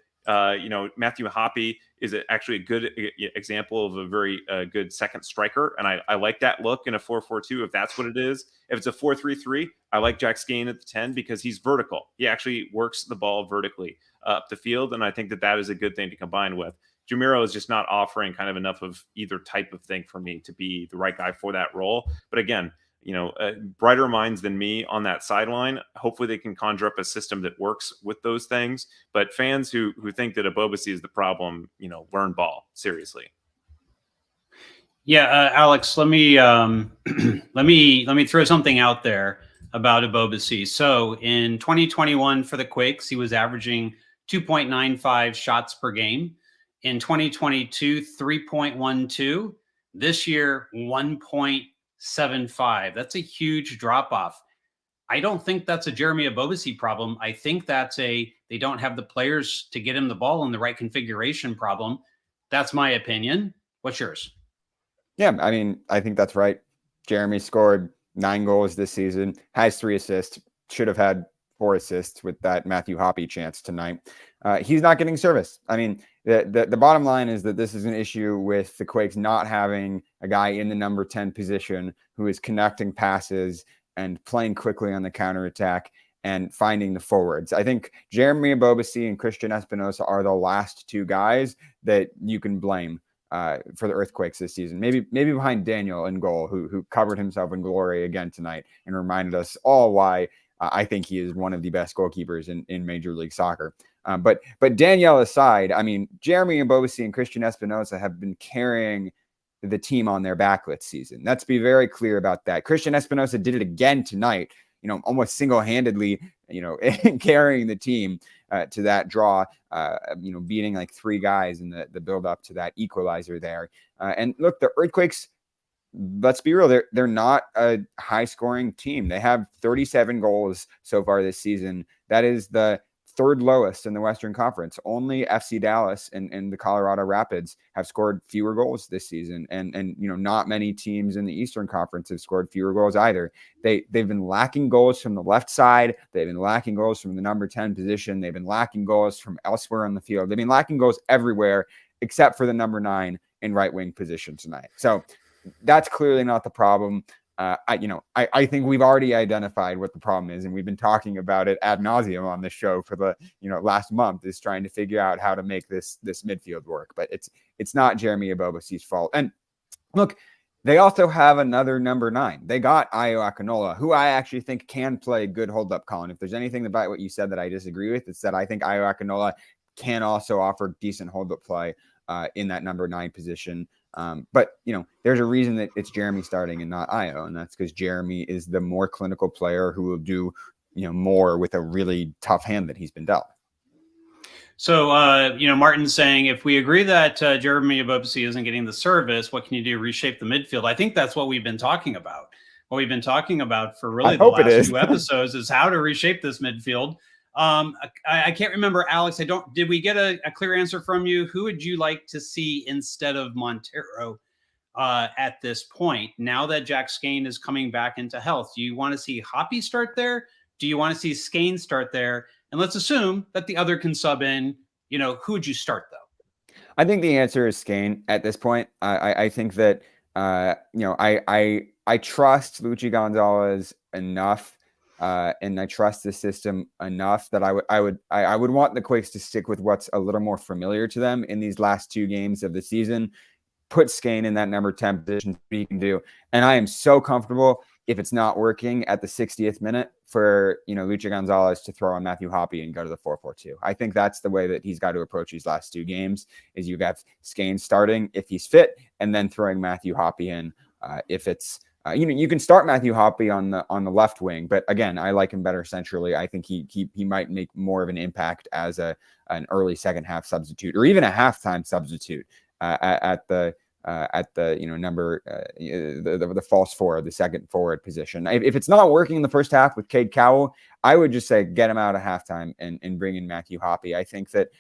Matthew Hoppy is actually a good example of a very good second striker, and I like that look in a 4-4-2 if that's what it is. If it's a 4-3-3, I like Jack Skahan at the 10 because he's vertical. He actually works the ball vertically up the field, and I think that is a good thing to combine with. Jamiro is just not offering kind of enough of either type of thing for me to be the right guy for that role. But again, brighter minds than me on that sideline. Hopefully they can conjure up a system that works with those things. But fans who think that Ebobisse is the problem, learn ball seriously. Yeah, Alex, let me let me throw something out there about Ebobisse. So in 2021 for the Quakes, he was averaging 2.95 shots per game. In 2022, 3.12. This year, 1.75. That's a huge drop off. I don't think that's a Jeremy Ebobisse problem. I think that's they don't have the players to get him the ball in the right configuration problem. That's my opinion. What's yours? Yeah, I mean, I think that's right. Jeremy scored 9 goals this season, has 3 assists, should have had 4 assists with that Matthew Hoppy chance tonight. He's not getting service. I mean, the bottom line is that this is an issue with the Quakes not having a guy in the number 10 position who is connecting passes and playing quickly on the counterattack and finding the forwards. I think Jeremy Ebobisse and Christian Espinosa are the last 2 guys that you can blame for the Earthquakes this season. Maybe behind Daniel in goal, who covered himself in glory again tonight and reminded us all why I think he is one of the best goalkeepers in Major League Soccer. But Danielle aside, I mean, Jeremy Ebobisse and Christian Espinosa have been carrying the team on their back this season. Let's be very clear about that. Christian Espinosa did it again tonight, almost single-handedly, carrying the team to that draw, beating like 3 guys in the build-up to that equalizer there. And look, the Earthquakes, let's be real, they're not a high-scoring team. They have 37 goals so far this season. That is the 3rd lowest in the Western Conference. Only FC Dallas and the Colorado Rapids have scored fewer goals this season. And not many teams in the Eastern Conference have scored fewer goals either. They've been lacking goals from the left side. They've been lacking goals from the number 10 position. They've been lacking goals from elsewhere on the field. They've been lacking goals everywhere except for the number 9 in right wing position tonight. So that's clearly not the problem. I think we've already identified what the problem is, and we've been talking about it ad nauseum on this show for the last month, is trying to figure out how to make this midfield work. But it's not Jeremy Ebobisi's fault. And look, they also have another number 9. They got Ayo Akinola, who I actually think can play good hold up, Colin. If there's anything about what you said that I disagree with, it's that I think Ayo Akinola can also offer decent hold up play in that number 9 position. But there's a reason that it's Jeremy starting and not Ayo, and that's because Jeremy is the more clinical player who will do more with a really tough hand that he's been dealt. So Martin's saying, if we agree that Jeremy Ebobisi isn't getting the service, what can you do to reshape the midfield? I think that's what we've been talking about. What we've been talking about for really the last few episodes is how to reshape this midfield. I can't remember, Alex. Did we get a clear answer from you? Who would you like to see instead of Montero at this point? Now that Jack Skane is coming back into health, do you want to see Hoppy start there? Do you want to see Skane start there? And let's assume that the other can sub in. Who would you start though? I think the answer is Skane at this point. I think that I trust Luchi Gonzalez enough. And I trust the system enough that I would want the Quakes to stick with what's a little more familiar to them in these last 2 games of the season. Put Skane in that number 10 position, he can do. And I am so comfortable, if it's not working at the 60th minute, for Luchi Gonzalez to throw on Matthew Hoppy and go to the 4-4-2. I think that's the way that he's got to approach these last 2 games. Is you got Skane starting if he's fit, and then throwing Matthew Hoppy in if it's. You can start Matthew Hoppy on the left wing, but again, I like him better centrally. I think he might make more of an impact as an early second half substitute, or even a halftime substitute at the number the false forward, the second forward position. If it's not working in the first half with Cade Cowell, I would just say get him out at halftime and bring in Matthew Hoppy. I think that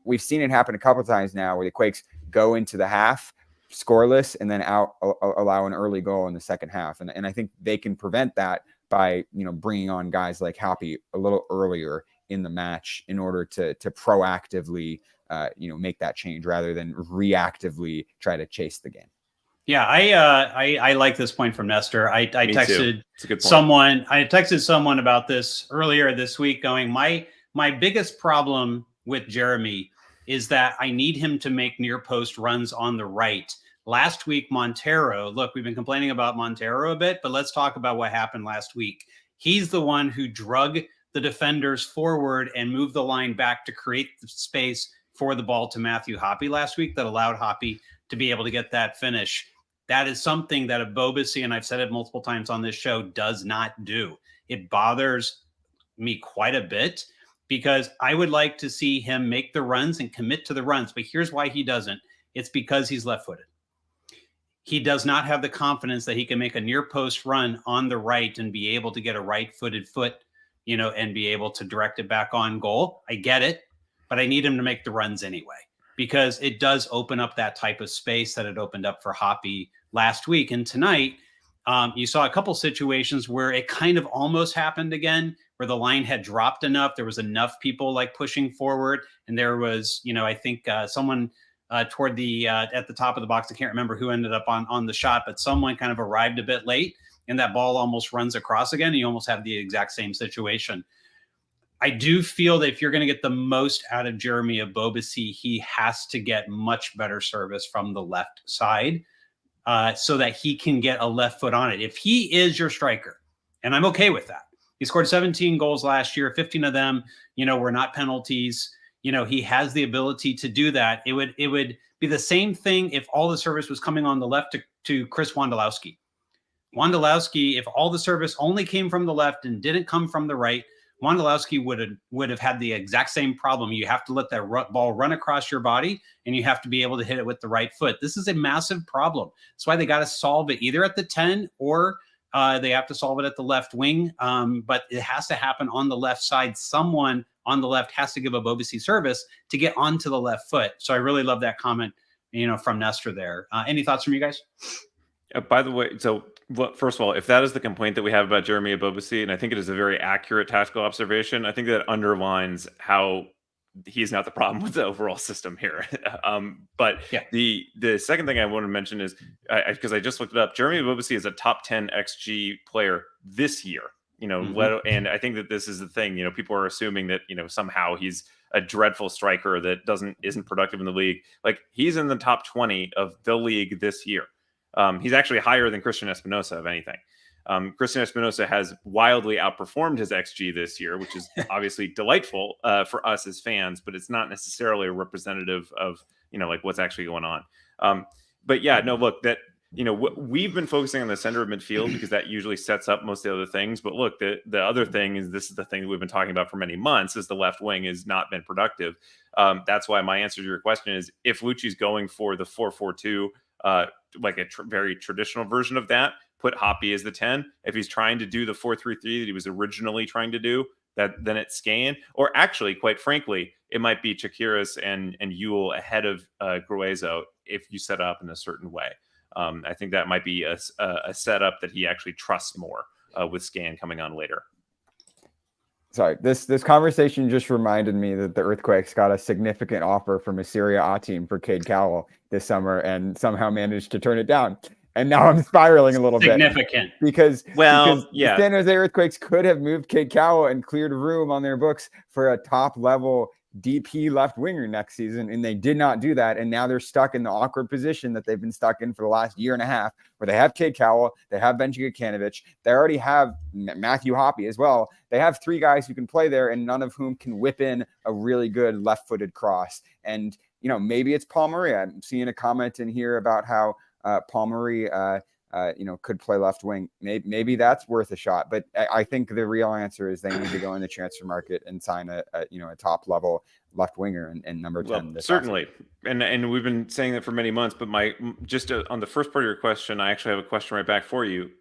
we've seen it happen a couple of times now where the Quakes go into the half scoreless and then allow an early goal in the second half, and I think they can prevent that by bringing on guys like Hoppy a little earlier in the match in order to proactively make that change rather than reactively try to chase the game. Yeah, I like this point from Nestor. I texted someone. I texted someone about this earlier this week, going, my biggest problem with Jeremy is that I need him to make near post runs on the right. Last week, Montero, look, we've been complaining about Montero a bit, but let's talk about what happened last week. He's the one who drug the defenders forward and moved the line back to create the space for the ball to Matthew Hoppy last week that allowed Hoppy to be able to get that finish. That is something that Ebobisi, and I've said it multiple times on this show, does not do. It bothers me quite a bit, because I would like to see him make the runs and commit to the runs. But here's why he doesn't. It's because he's left-footed. He does not have the confidence that he can make a near post run on the right and be able to get a right-footed foot, and be able to direct it back on goal. I get it, but I need him to make the runs anyway, because it does open up that type of space that it opened up for Hoppy last week. And tonight, you saw a couple situations where it kind of almost happened again, where the line had dropped enough. There was enough people like pushing forward. And there was, I think someone toward the at the top of the box, I can't remember who ended up on the shot, but someone kind of arrived a bit late and that ball almost runs across again. And you almost have the exact same situation. I do feel that if you're going to get the most out of Jeremy Ebobisi, he has to get much better service from the left side so that he can get a left foot on it. If he is your striker, and I'm okay with that. He scored 17 goals last year. 15 of them, were not penalties. He has the ability to do that. It would be the same thing if all the service was coming on the left to Chris Wondolowski. Wondolowski, if all the service only came from the left and didn't come from the right, Wondolowski would have had the exact same problem. You have to let that ball run across your body, and you have to be able to hit it with the right foot. This is a massive problem. That's why they got to solve it either at the 10 or they have to solve it at the left wing. But it has to happen on the left side. Someone on the left has to give Ebobisi service to get onto the left foot. So I really love that comment, from Nestor there. Any thoughts from you guys? By the way, first of all, if that is the complaint that we have about Jeremy Ebobisi, and I think it is a very accurate tactical observation, I think that underlines how he's not the problem with the overall system here. But Yeah. the second thing I want to mention is, because I just looked it up, Jeremy Bobasi is a top 10 XG player this year. And I think that this is the thing. People are assuming that somehow he's a dreadful striker that isn't productive in the league. Like, he's in the top 20 of the league this year. He's actually higher than Christian Espinosa, if anything. Christian Espinosa has wildly outperformed his XG this year, which is obviously delightful for us as fans, but it's not necessarily a representative of, like what's actually going on. But yeah, no, look, that, we've been focusing on the center of midfield because that usually sets up most of the other things. But look, the other thing is, this is the thing that we've been talking about for many months, is the left wing has not been productive. That's why my answer to your question is, if Luchi's going for the 4-4-2, like a very traditional version of that, put Hoppy as the 10. If he's trying to do the 4-3-3 that he was originally trying to do, then it's Scan. Or actually, quite frankly, it might be Chakiris and Yule ahead of Gruezo if you set up in a certain way. I think that might be a setup that he actually trusts more with Scan coming on later. Sorry, this conversation just reminded me that the Earthquakes got a significant offer from a Serie A team for Cade Cowell this summer and somehow managed to turn it down. And now I'm spiraling a little bit. Significant. Because yeah, the San Jose Earthquakes could have moved Cade Cowell and cleared room on their books for a top-level DP left winger next season, and they did not do that. And now they're stuck in the awkward position that they've been stuck in for the last year and a half, where they have Cade Cowell, they have Benji Gacanovic, they already have Matthew Hoppy as well. They have three guys who can play there, and none of whom can whip in a really good left-footed cross. And maybe it's Paul Murray. I'm seeing a comment in here about how Paul Murray, could play left wing. Maybe that's worth a shot. But I think the real answer is they need to go in the transfer market and sign a top level left winger and number 10. Well, certainly, and we've been saying that for many months. But on the first part of your question, I actually have a question right back for you.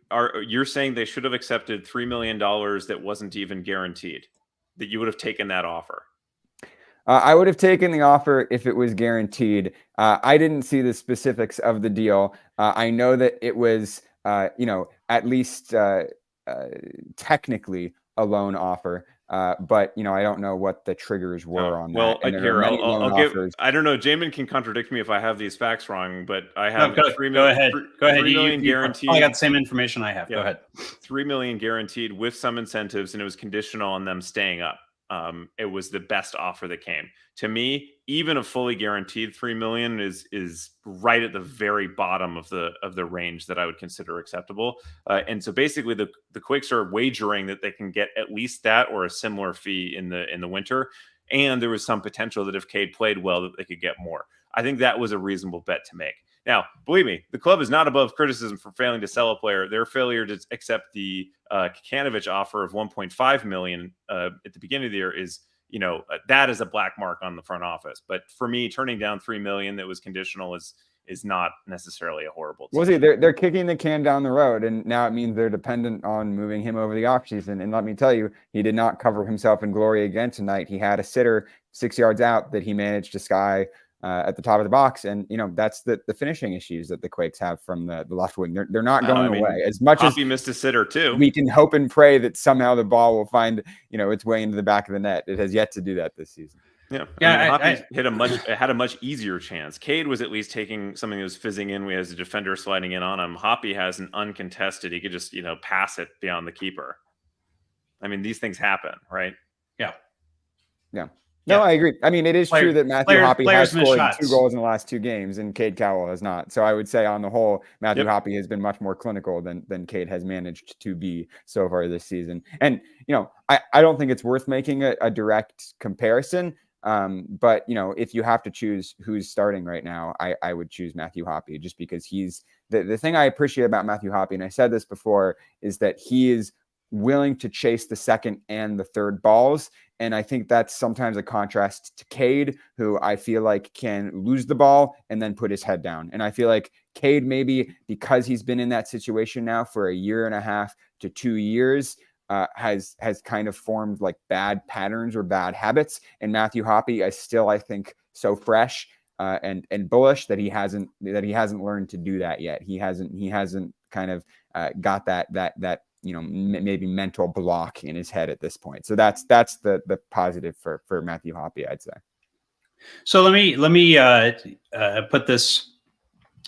You're saying they should have accepted $3 million that wasn't even guaranteed, that you would have taken that offer? I would have taken the offer if it was guaranteed. I didn't see the specifics of the deal. I know that it was, at least technically a loan offer. But I don't know what the triggers were on that. Well, here I'll give. I don't know. Jamon can contradict me if I have these facts wrong, but I have go ahead. Go ahead. $3 million guaranteed. I got the same information I have. Yeah. Go ahead. $3 million guaranteed with some incentives, and it was conditional on them staying up. It was the best offer that came to me. Even a fully guaranteed $3 million is right at the very bottom of the range that I would consider acceptable. And so basically, the Quakes are wagering that they can get at least that or a similar fee in the winter. And there was some potential that if Cade played well, that they could get more. I think that was a reasonable bet to make. Now, believe me, the club is not above criticism for failing to sell a player. Their failure to accept the Kikanovic offer of $1.5 million at the beginning of the year is, that is a black mark on the front office. But for me, turning down $3 million that was conditional is not necessarily a horrible decision. Well, see, they're kicking the can down the road, and now it means they're dependent on moving him over the offseason. And let me tell you, he did not cover himself in glory again tonight. He had a sitter 6 yards out that he managed to sky at the top of the box, and that's the finishing issues that the Quakes have from the left wing. They're not going away. As much as he missed a sitter too, we can hope and pray that somehow the ball will find its way into the back of the net. It has yet to do that this season. Yeah, Hoppy had a much easier chance. Cade was at least taking something that was fizzing in. We has a defender sliding in on him. Hoppy has an uncontested. He could just pass it beyond the keeper. I mean, these things happen, right? Yeah. No, I agree. I mean, it is true that Matthew Hoppy has scored 2 goals in the last 2 games, and Cade Cowell has not. So I would say, on the whole, Matthew Hoppy has been much more clinical than Cade has managed to be so far this season. And I don't think it's worth making a direct comparison. But if you have to choose who's starting right now, I would choose Matthew Hoppy, just because he's the thing I appreciate about Matthew Hoppy, and I said this before, is that he is willing to chase the second and the third balls. And I think that's sometimes a contrast to Cade, who I feel like can lose the ball and then put his head down. And I feel like Cade, maybe because he's been in that situation now for 1.5 to 2 years, has kind of formed like bad patterns or bad habits. And Matthew Hoppy is still, I think, so fresh and bullish that he hasn't learned to do that yet. He hasn't kind of got that maybe mental block in his head at this point. So that's the positive for Matthew Hoppe, I'd say. So let me put this,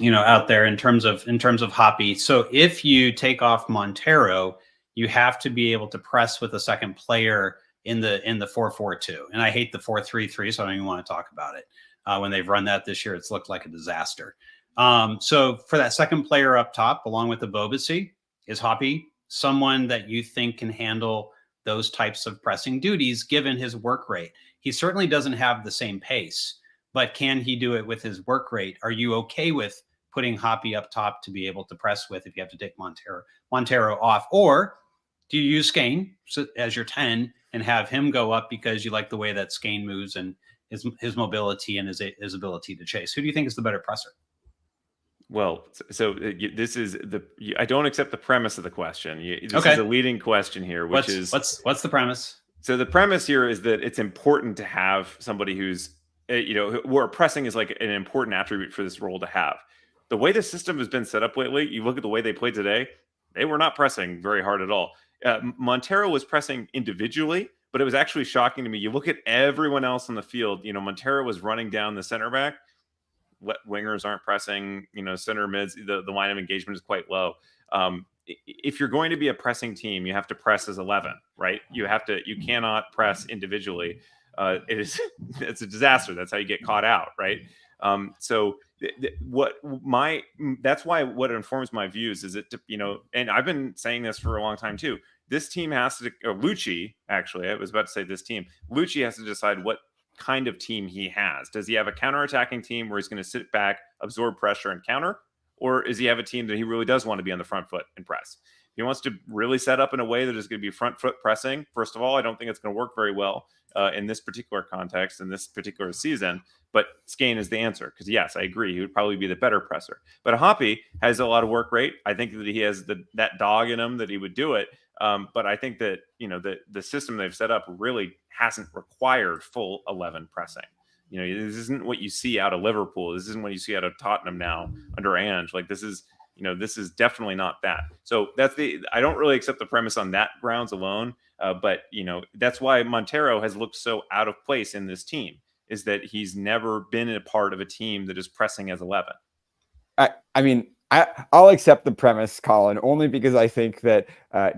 out there in terms of Hoppe. So if you take off Montero, you have to be able to press with a second player in the 4-4-2. And I hate the 4-3-3, so I don't even want to talk about it. When they've run that this year, it's looked like a disaster. So for that second player up top, along with the Bobasi, is Hoppe someone that you think can handle those types of pressing duties given his work rate? He certainly doesn't have the same pace, but can he do it with his work rate? Are you okay with putting Hoppe up top to be able to press with if you have to take Montero off? Or do you use Skane as your 10 and have him go up because you like the way that Skane moves and his mobility and his ability to chase? Who do you think is the better presser? Well, so this is I don't accept the premise of the question. This Okay. is a leading question here, which what's the premise? So the premise here is that it's important to have somebody who's, where pressing is like an important attribute for this role to have. The way the system has been set up lately, you look at the way they played today, they were not pressing very hard at all. Montero was pressing individually, but it was actually shocking to me. You look at everyone else on the field, Montero was running down the center back. Wingers aren't pressing, center mids, the line of engagement is quite low. If you're going to be a pressing team, you have to press as 11, right? You cannot press individually. It's a disaster. That's how you get caught out, right? That's why what informs my views is and I've been saying this for a long time too. This team has to, or Luchi, actually, I was about to say this team. Luchi has to decide what kind of team he has. Does he have a counterattacking team where he's going to sit back, absorb pressure, and counter? Or does he have a team that he really does want to be on the front foot and press? If he wants to really set up in a way that is going to be front foot pressing, first of all, I don't think it's going to work very well in this particular context, in this particular season. But Skane is the answer, because yes, I agree, he would probably be the better presser. But Hoppe has a lot of work rate. I think that he has that dog in him that he would do it. But I think that the system they've set up really hasn't required full 11 pressing. This isn't what you see out of Liverpool. This isn't what you see out of Tottenham now under Ange. Like this is definitely not that. So I don't really accept the premise on that grounds alone. But that's why Montero has looked so out of place in this team, is that he's never been a part of a team that is pressing as 11. I'll accept the premise, Colin, only because I think that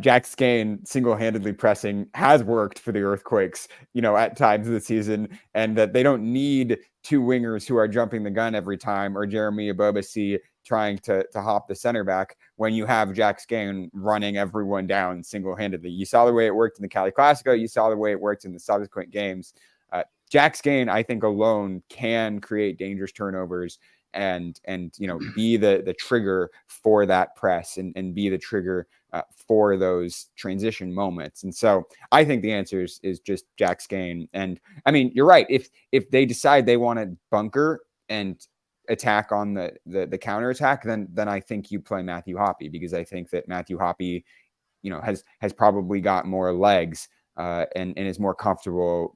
Jack Skane single-handedly pressing has worked for the Earthquakes, at times of the season, and that they don't need two wingers who are jumping the gun every time, or Jeremy Ebobisse trying to hop the center back when you have Jack Skane running everyone down single-handedly. You saw the way it worked in the Cali Classico. You saw the way it worked in the subsequent games. Jack Skane, I think, alone can create dangerous turnovers and be the trigger for that press and be the trigger for those transition moments. And so I think the answer is just Jack Skane. And you're right. If they decide they want to bunker and attack on the counterattack, then I think you play Matthew Hoppe, because I think that Matthew Hoppe, has probably got more legs and is more comfortable,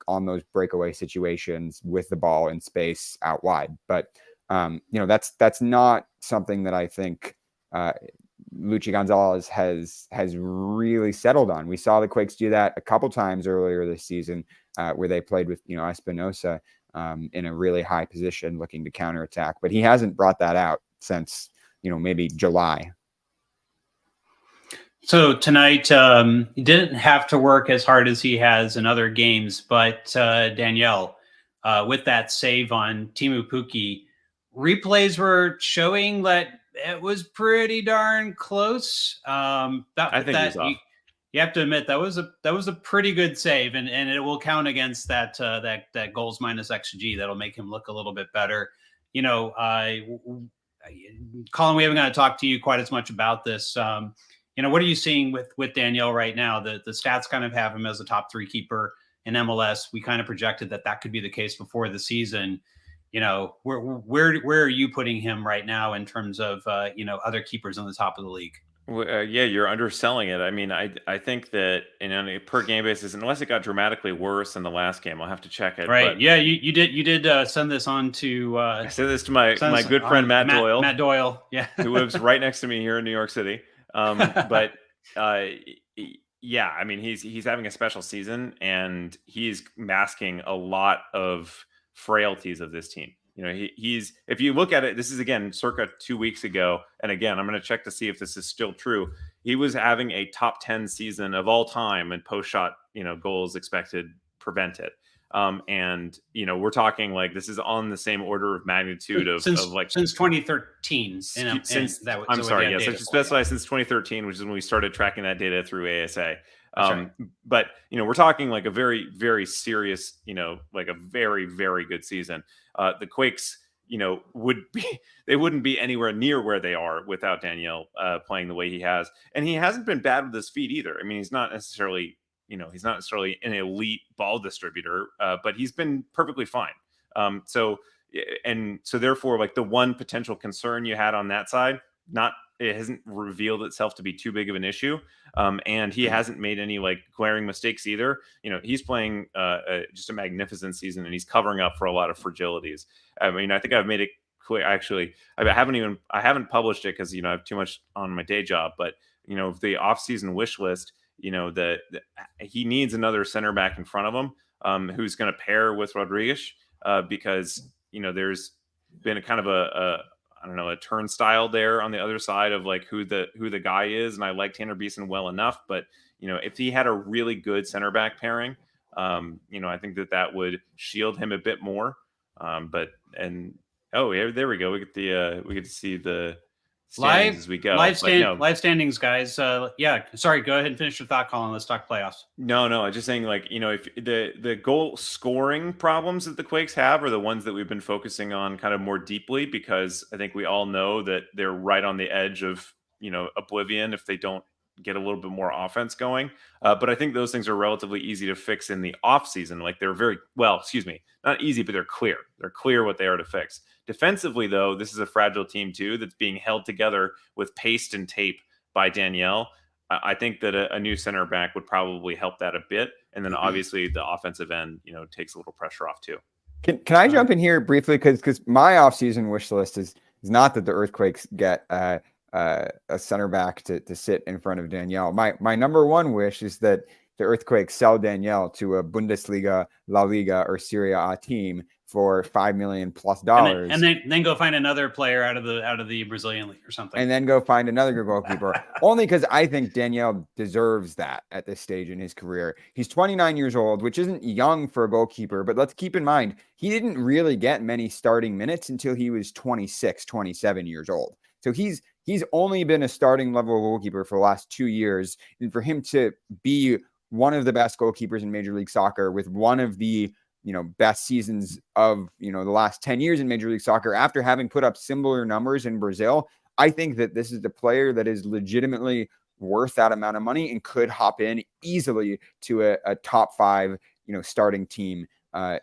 on those breakaway situations with the ball in space out wide. But that's not something that I think Luchi Gonzalez has really settled on. We saw the Quakes do that a couple times earlier this season, where they played with Espinosa in a really high position looking to counterattack, but he hasn't brought that out since maybe July. So tonight, he didn't have to work as hard as he has in other games, but Danielle, with that save on Teemu Pukki, replays were showing that it was pretty darn close. I think he's off. You have to admit that was a pretty good save, and it will count against that goals minus XG. That'll make him look a little bit better. Colin, we haven't got to talk to you quite as much about this. What are you seeing with Danielle right now? The stats kind of have him as a top 3 keeper in MLS. We kind of projected that could be the case before the season. Where are you putting him right now in terms of other keepers on the top of the league? Yeah, you're underselling it. I think that on a per game basis, unless it got dramatically worse in the last game, I'll have to check it. Right? But yeah, you did send this on to. I sent this to my good friend Matt Doyle. Matt Doyle, yeah, who lives right next to me here in New York City. But yeah, I mean, he's having a special season, and he's masking a lot of frailties of this team. You know, he's if you look at it, this is again circa 2 weeks ago, and again, I'm going to check to see if this is still true. He was having a top 10 season of all time in post shot, goals expected prevented. And we're talking like this is on the same order of magnitude of like since 2013. Since that was, I'm so sorry, yes, I should specify since 2013, which is when we started tracking that data through ASA. Right. But we're talking like a very, very serious, like a very, very good season. The Quakes, wouldn't be anywhere near where they are without Danielle playing the way he has, and he hasn't been bad with his feet either. I mean, he's not necessarily an elite ball distributor, but he's been perfectly fine. So therefore, like the one potential concern you had on that side, it hasn't revealed itself to be too big of an issue. And he hasn't made any like glaring mistakes either. He's playing just a magnificent season, and he's covering up for a lot of fragilities. I mean, I think I've made it clear. Actually, I haven't published it because I have too much on my day job. But the off-season wish list, he needs another center back in front of him who's going to pair with Rodriguez because there's been a kind of a turnstile there on the other side of like who the guy is, and I like Tanner Beeson well enough, but if he had a really good center back pairing, I think that would shield him a bit more. There we go. We get to see the standings as we go. Live standings, guys. Sorry. Go ahead and finish your thought, Colin. Let's talk playoffs. No. I'm just saying, like, if the goal scoring problems that the Quakes have are the ones that we've been focusing on kind of more deeply, because I think we all know that they're right on the edge of oblivion if they don't get a little bit more offense going. But I think those things are relatively easy to fix in the off season. Like they're not easy, but they're clear. They're clear what they are to fix. Defensively, though, this is a fragile team too that's being held together with paste and tape by Danielle. I think that a new center back would probably help that a bit, and then obviously the offensive end, takes a little pressure off too. Can I jump in here briefly because my offseason wish list is not that the Earthquakes get a center back to sit in front of Danielle. My number one wish is that the Earthquakes sell Danielle to a Bundesliga, La Liga, or Serie A team for $5 million plus, and then go find another player out of the Brazilian league or something, and then go find another good goalkeeper. Only because I think Danielle deserves that at this stage in his career. He's 29 years old, which isn't young for a goalkeeper, but let's keep in mind he didn't really get many starting minutes until he was 26, 27 years old. So he's only been a starting level goalkeeper for the last 2 years, and for him to be one of the best goalkeepers in Major League Soccer with one of the best seasons of the last 10 years in Major League Soccer after having put up similar numbers in Brazil, I think that this is the player that is legitimately worth that amount of money and could hop in easily to a top 5 starting team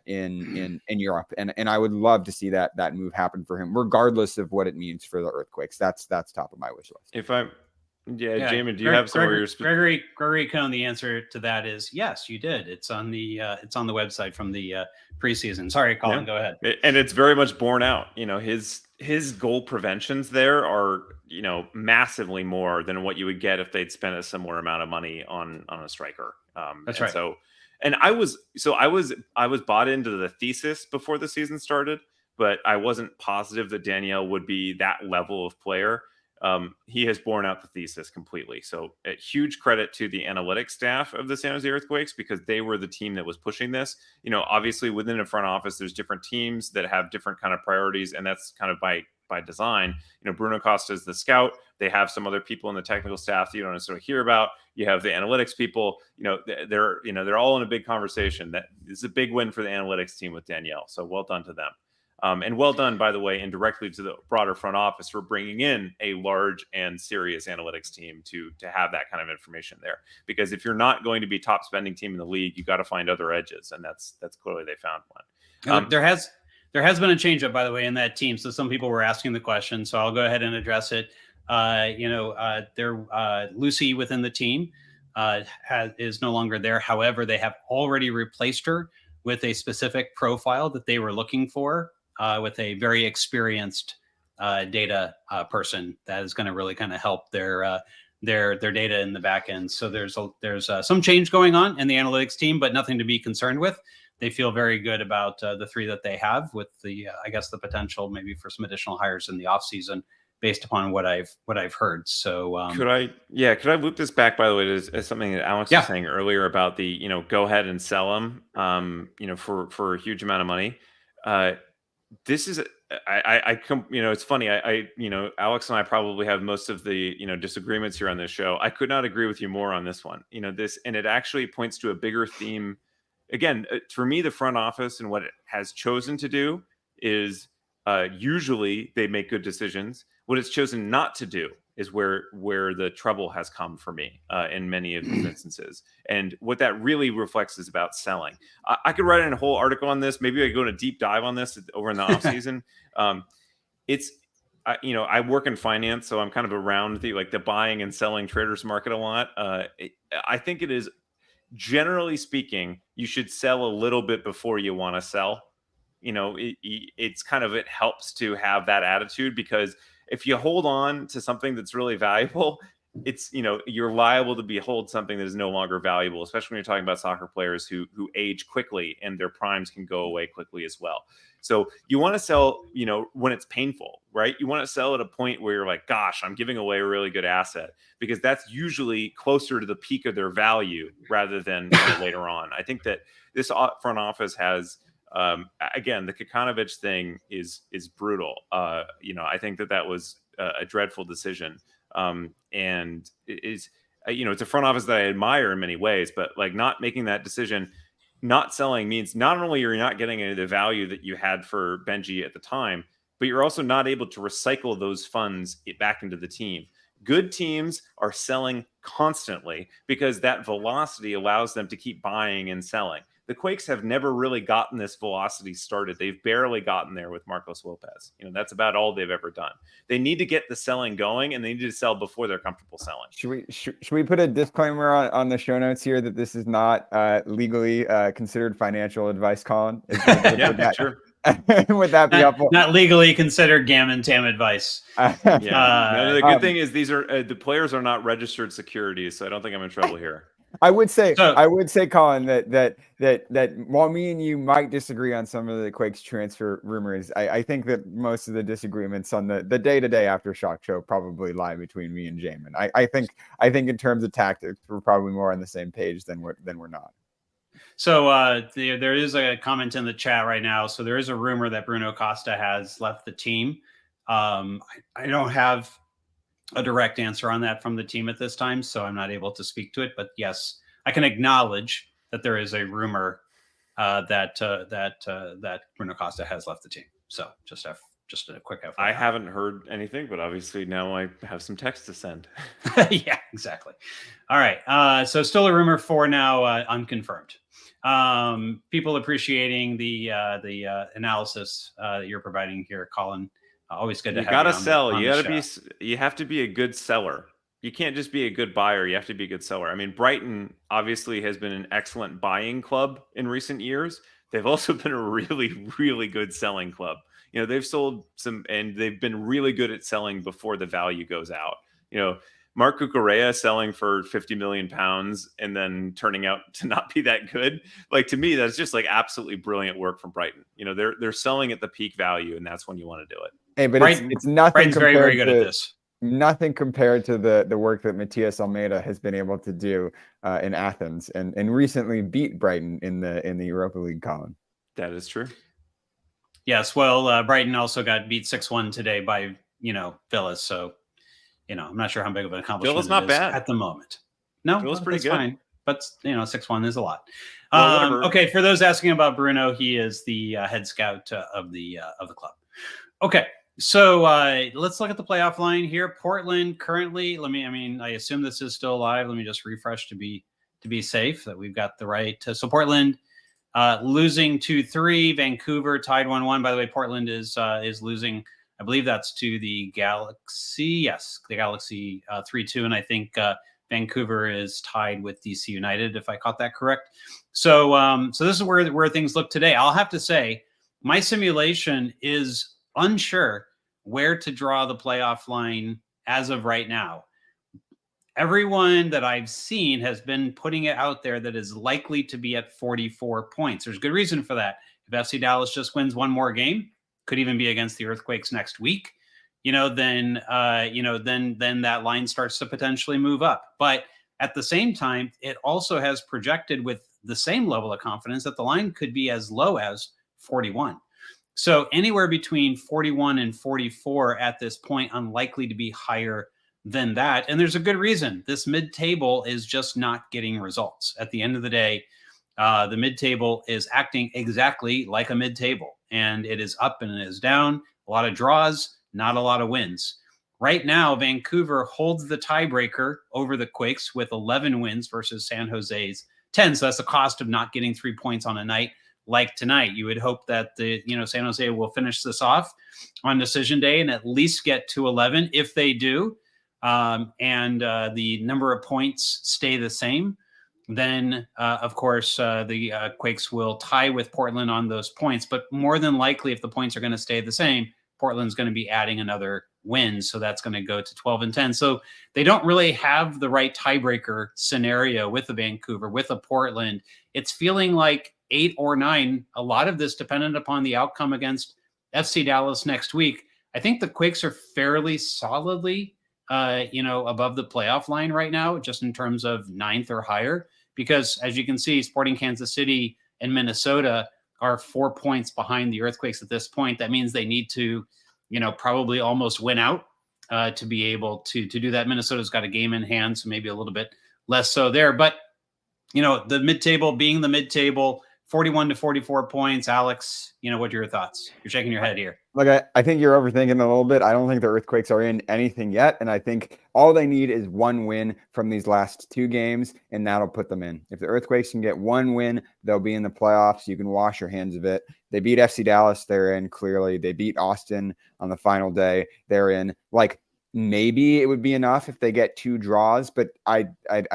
in Europe, and I would love to see that move happen for him, regardless of what it means for the Earthquakes. That's top of my wish list. Jamon, do you have some of your Gregory Cohn? The answer to that is yes, you did. It's on the website from the preseason. Sorry, Colin, go ahead. And it's very much borne out. His goal preventions there are massively more than what you would get if they'd spent a similar amount of money on a striker. That's right. And I was bought into the thesis before the season started, but I wasn't positive that Danielle would be that level of player. He has borne out the thesis completely. So a huge credit to the analytics staff of the San Jose Earthquakes, because they were the team that was pushing this. Obviously within the front office, there's different teams that have different kind of priorities, and that's kind of by design. Bruno Costa is the scout. They have some other people in the technical staff that you don't necessarily hear about. You have the analytics people. They're all in a big conversation. That is a big win for the analytics team with Danielle. So well done to them. And well done, by the way, indirectly to the broader front office for bringing in a large and serious analytics team to have that kind of information there. Because if you're not going to be top spending team in the league, you got to find other edges, and that's clearly they found one. There has been a change up, by the way, in that team. So some people were asking the question, so I'll go ahead and address it. Lucy within the team is no longer there. However, they have already replaced her with a specific profile that they were looking for. With a very experienced data person that is going to really kind of help their their data in the back end. So there's some change going on in the analytics team, but nothing to be concerned with. They feel very good about the 3 that they have, with the I guess the potential maybe for some additional hires in the offseason based upon what I've heard. So could I loop this back, by the way, as something that Alex was saying earlier about the, go ahead and sell them, for a huge amount of money. This is, it's funny. Alex and I probably have most of the, disagreements here on this show. I could not agree with you more on this one, and it actually points to a bigger theme. Again, for me, the front office and what it has chosen to do is usually they make good decisions. What it's chosen not to do is where the trouble has come for me in many of these instances. And what that really reflects is about selling. I could write in a whole article on this. Maybe I go in a deep dive on this over in the off season. I work in finance, so I'm kind of around the buying and selling traders market a lot. I think it is, generally speaking, you should sell a little bit before you want to sell. It helps to have that attitude, because if you hold on to something that's really valuable, it's, you're liable to behold something that is no longer valuable, especially when you're talking about soccer players who age quickly and their primes can go away quickly as well. So you want to sell, when it's painful, right? You want to sell at a point where you're like, gosh, I'm giving away a really good asset, because that's usually closer to the peak of their value rather than later on. I think that this front office has, again, the Kikanovic thing is brutal. I think that was a dreadful decision. And it is, it's a front office that I admire in many ways, but not making that decision, not selling, means not only you're not getting any of the value that you had for Benji at the time, but you're also not able to recycle those funds back into the team. Good teams are selling constantly because that velocity allows them to keep buying and selling. The Quakes have never really gotten this velocity started. They've barely gotten there with Marcos Lopez. That's about all they've ever done. They need to get the selling going, and they need to sell before they're comfortable selling. Should we put a disclaimer on the show notes here that this is not legally considered financial advice, Colin? Sure. Would that be helpful? Not legally considered gammon tam advice. The good thing is these are the players are not registered securities, so I don't think I'm in trouble here. I would say, Colin, that while me and you might disagree on some of the Quakes transfer rumors, I think that most of the disagreements on the day-to-day Aftershock show probably lie between me and Jamon. I think in terms of tactics, we're probably more on the same page than we're not. So there is a comment in the chat right now. So there is a rumor that Bruno Costa has left the team. I don't have a direct answer on that from the team at this time, so I'm not able to speak to it. But yes, I can acknowledge that there is a rumor that Bruno Costa has left the team. So just a quick FYI. I haven't heard anything, but obviously now I have some text to send. Yeah, exactly. All right. So still a rumor for now, unconfirmed. People appreciating the analysis that you're providing here, Colin. Always good to have you. You gotta sell. You have to be a good seller. You can't just be a good buyer. You have to be a good seller. I mean, Brighton obviously has been an excellent buying club in recent years. They've also been a really, really good selling club. They've sold some, and they've been really good at selling before the value goes out. Mark Cucurella selling for £50 million and then turning out to not be that good. To me, that's just absolutely brilliant work from Brighton. They're selling at the peak value, and that's when you want to do it. Hey, but it's nothing. Brighton's very, very good at this. Nothing compared to the work that Matias Almeida has been able to do in Athens and recently beat Brighton in the Europa League, Colin. That is true. Yes. Well, Brighton also got beat 6-1 today by, Villas. So, I'm not sure how big of an accomplishment Villas not bad at the moment. No, Villas pretty good. Fine. But 6-1 is a lot. Well, okay. For those asking about Bruno, he is the head scout of the club. Okay. So let's look at the playoff line here. Portland currently, I assume this is still live. Let me just refresh to be safe that we've got the right. So Portland losing 2-3, Vancouver tied 1-1. By the way, Portland is losing, I believe that's to the Galaxy. Yes, the Galaxy 3-2. And I think Vancouver is tied with DC United, if I caught that correct. So this is where things look today. I'll have to say my simulation is unsure where to draw the playoff line as of right now. everyone that I've seen has been putting it out there that is likely to be at 44 points. There's good reason for that. If FC Dallas just wins one more game, could even be against the Earthquakes next week, then that line starts to potentially move up. But at the same time, it also has projected with the same level of confidence that the line could be as low as 41. So anywhere between 41 and 44 at this point, unlikely to be higher than that. And there's a good reason. This mid-table is just not getting results. At the end of the day, the mid-table is acting exactly like a mid-table, and it is up and it is down. A lot of draws, not a lot of wins. Right now, Vancouver holds the tiebreaker over the Quakes with 11 wins versus San Jose's 10. So that's the cost of not getting 3 points on a night like tonight. You would hope that San Jose will finish this off on decision day and at least get to 11. If they do, and the number of points stay the same, then of course the Quakes will tie with Portland on those points. But more than likely, if the points are going to stay the same, Portland's going to be adding another win, so that's going to go to 12 and 10. So they don't really have the right tiebreaker scenario with the Vancouver, with a Portland. It's feeling like 8 or 9. A lot of this dependent upon the outcome against FC Dallas next week. I think the Quakes are fairly solidly above the playoff line right now, just in terms of 9th or higher, because as you can see, Sporting Kansas City and Minnesota are 4 points behind the Earthquakes at this point. That means they need to, probably almost win out to be able to do that. Minnesota's got a game in hand, so maybe a little bit less so there. But, the mid-table being the mid-table, 41 to 44 points. Alex, what are your thoughts? You're shaking your head here. Look, I think you're overthinking a little bit. I don't think the Earthquakes are in anything yet. And I think all they need is one win from these last 2 games, and that'll put them in. If the Earthquakes can get one win, they'll be in the playoffs. You can wash your hands of it. They beat FC Dallas. They're in, clearly. They beat Austin on the final day. They're in. Maybe it would be enough if they get 2 draws, but I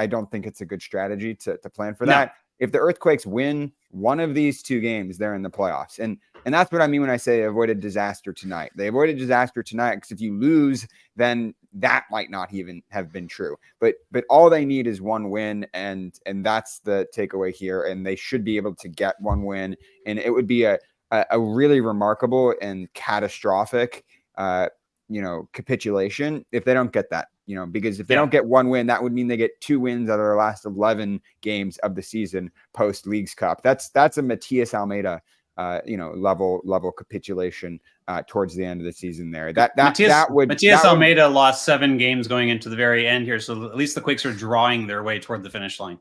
don't think it's a good strategy to plan for that. If the Earthquakes win one of these 2 games, they're in the playoffs. And that's what I mean when I say avoided disaster tonight. They avoided disaster tonight because if you lose, then that might not even have been true. But all they need is one win, and that's the takeaway here. And they should be able to get one win. And it would be a really remarkable and catastrophic capitulation if they don't get that. Because if they don't get one win, that would mean they get 2 wins out of their last 11 games of the season post Leagues Cup. That's a Matias Almeida, level capitulation towards the end of the season there. Matias Almeida lost 7 games going into the very end here, so at least the Quakes are drawing their way toward the finish line.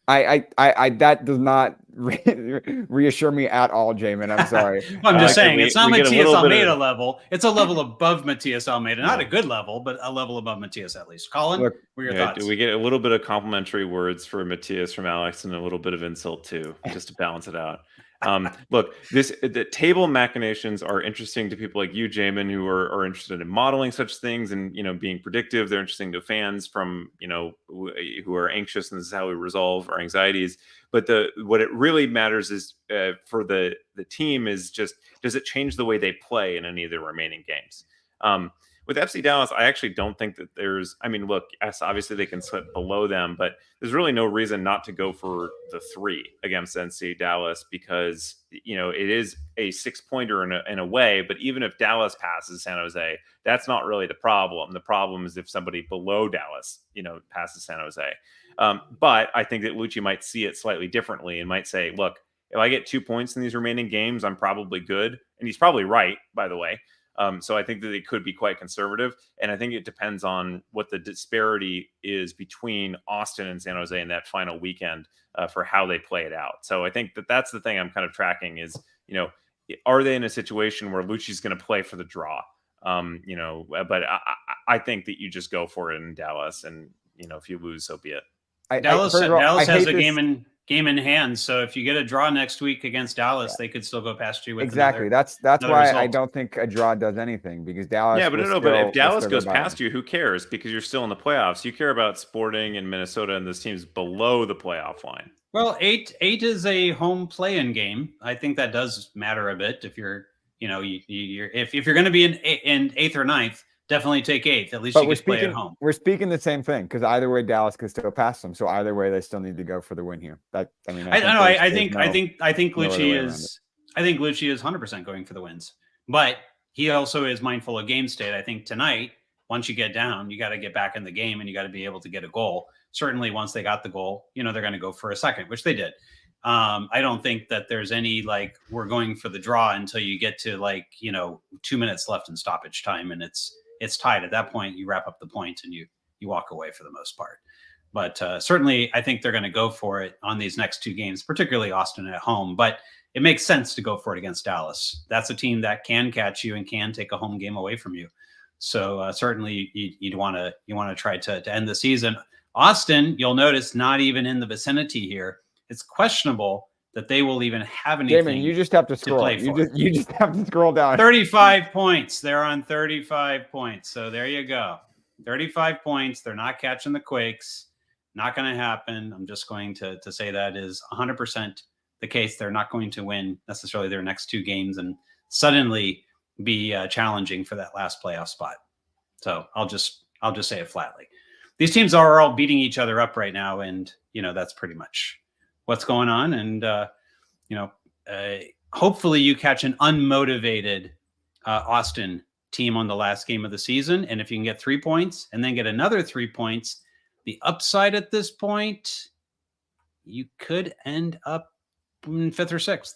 That does not reassure me at all, Jamin. I'm sorry. I'm just saying it's not Matias Almeida level. It's a level above Matias Almeida. Not a good level, but a level above Matias at least. Colin, what are your thoughts? We get a little bit of complimentary words for Matias from Alex and a little bit of insult too, just to balance it out. Look, the table machinations are interesting to people like you, Jamon, who are interested in modeling such things and being predictive. They're interesting to fans from who are anxious, and this is how we resolve our anxieties. But what it really matters is for the team is just, does it change the way they play in any of the remaining games? With FC Dallas, I actually don't think that yes, obviously they can slip below them, but there's really no reason not to go for the 3 against FC Dallas because, it is a 6-pointer in a way, but even if Dallas passes San Jose, that's not really the problem. The problem is if somebody below Dallas, passes San Jose. But I think that Luchi might see it slightly differently and might say, look, if I get 2 points in these remaining games, I'm probably good. And he's probably right, by the way. So I think that they could be quite conservative. And I think it depends on what the disparity is between Austin and San Jose in that final weekend for how they play it out. So I think that that's the thing I'm kind of tracking is, are they in a situation where Luchi's going to play for the draw? But I think that you just go for it in Dallas. And, if you lose, so be it. Dallas has a game in hand. So if you get a draw next week against Dallas, they could still go past you with exactly. That's why result. I don't think a draw does anything because Dallas. Yeah, but but if Dallas goes past you, who cares? Because you're still in the playoffs. You care about Sporting and Minnesota and those teams below the playoff line. Well, 8 is a home play-in game. I think that does matter a bit if you're, if you're going to be in 8th or 9th, definitely take 8th. At least But you get to play at home. we're speaking the same thing, because either way Dallas could still pass them. So either way, they still need to go for the win here. I think Luchi is 100% going for the wins, but he also is mindful of game state. I think tonight, once you get down, you got to get back in the game and you got to be able to get a goal. Certainly once they got the goal, they're going to go for a second, which they did. I don't think that there's any we're going for the draw until you get to 2 minutes left in stoppage time and it's tied. At that point, you wrap up the point and you walk away for the most part. But certainly I think they're going to go for it on these next 2 games, particularly Austin at home. But it makes sense to go for it against Dallas. That's a team that can catch you and can take a home game away from you. So certainly you want to try to end the season. Austin, you'll notice, not even in the vicinity here. It's questionable that they will even have anything. Damon, you just have to scroll. You just have to scroll down. 35 points. They're on 35 points. So there you go. 35 points. They're not catching the Quakes. Not going to happen. I'm just going to say that is 100% the case. They're not going to win necessarily their next 2 games and suddenly be challenging for that last playoff spot. So I'll just say it flatly. These teams are all beating each other up right now, and that's pretty much what's going on. And hopefully you catch an unmotivated Austin team on the last game of the season, and if you can get 3 points and then get another 3 points, the upside at this point, you could end up in 5th or 6th.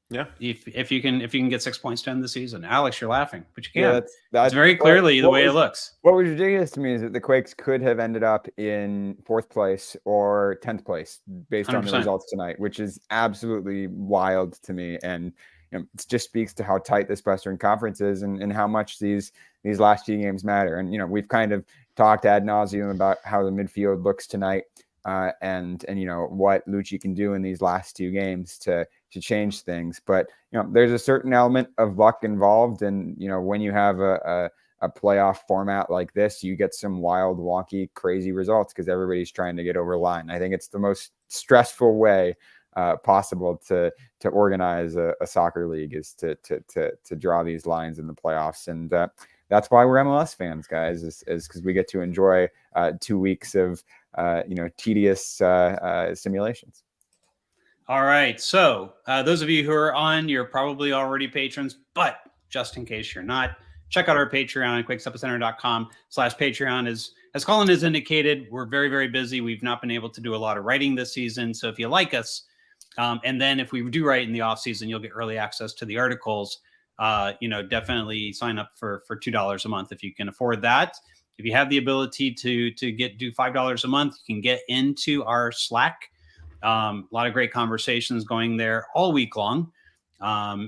Yeah, if you can get 6 points to end the season. Alex, you're laughing, but you can. Yeah, that's very clearly the way it looks. What was ridiculous to me is that the Quakes could have ended up in 4th place or 10th place based 100%. On the results tonight, which is absolutely wild to me. And it just speaks to how tight this Western Conference is and how much these last 2 games matter. And we've kind of talked ad nauseum about how the midfield looks tonight, and what Luchi can do in these last 2 games to change things. But there's a certain element of luck involved, and when you have a playoff format like this, you get some wild, wonky, crazy results because everybody's trying to get over the line. I think it's the most stressful way possible to organize a soccer league is to draw these lines in the playoffs. And that's why we're MLS fans, guys, is because we get to enjoy 2 weeks of tedious simulations. All right. So those of you who are on, you're probably already patrons, but just in case you're not, check out our Patreon, quakesepicenter.com/Patreon. As Colin has indicated, we're very, very busy. We've not been able to do a lot of writing this season. So if you like us, and then if we do write in the off season, you'll get early access to the articles. Definitely sign up for $2 a month if you can afford that. If you have the ability to do $5 a month, you can get into our Slack. A lot of great conversations going there all week long,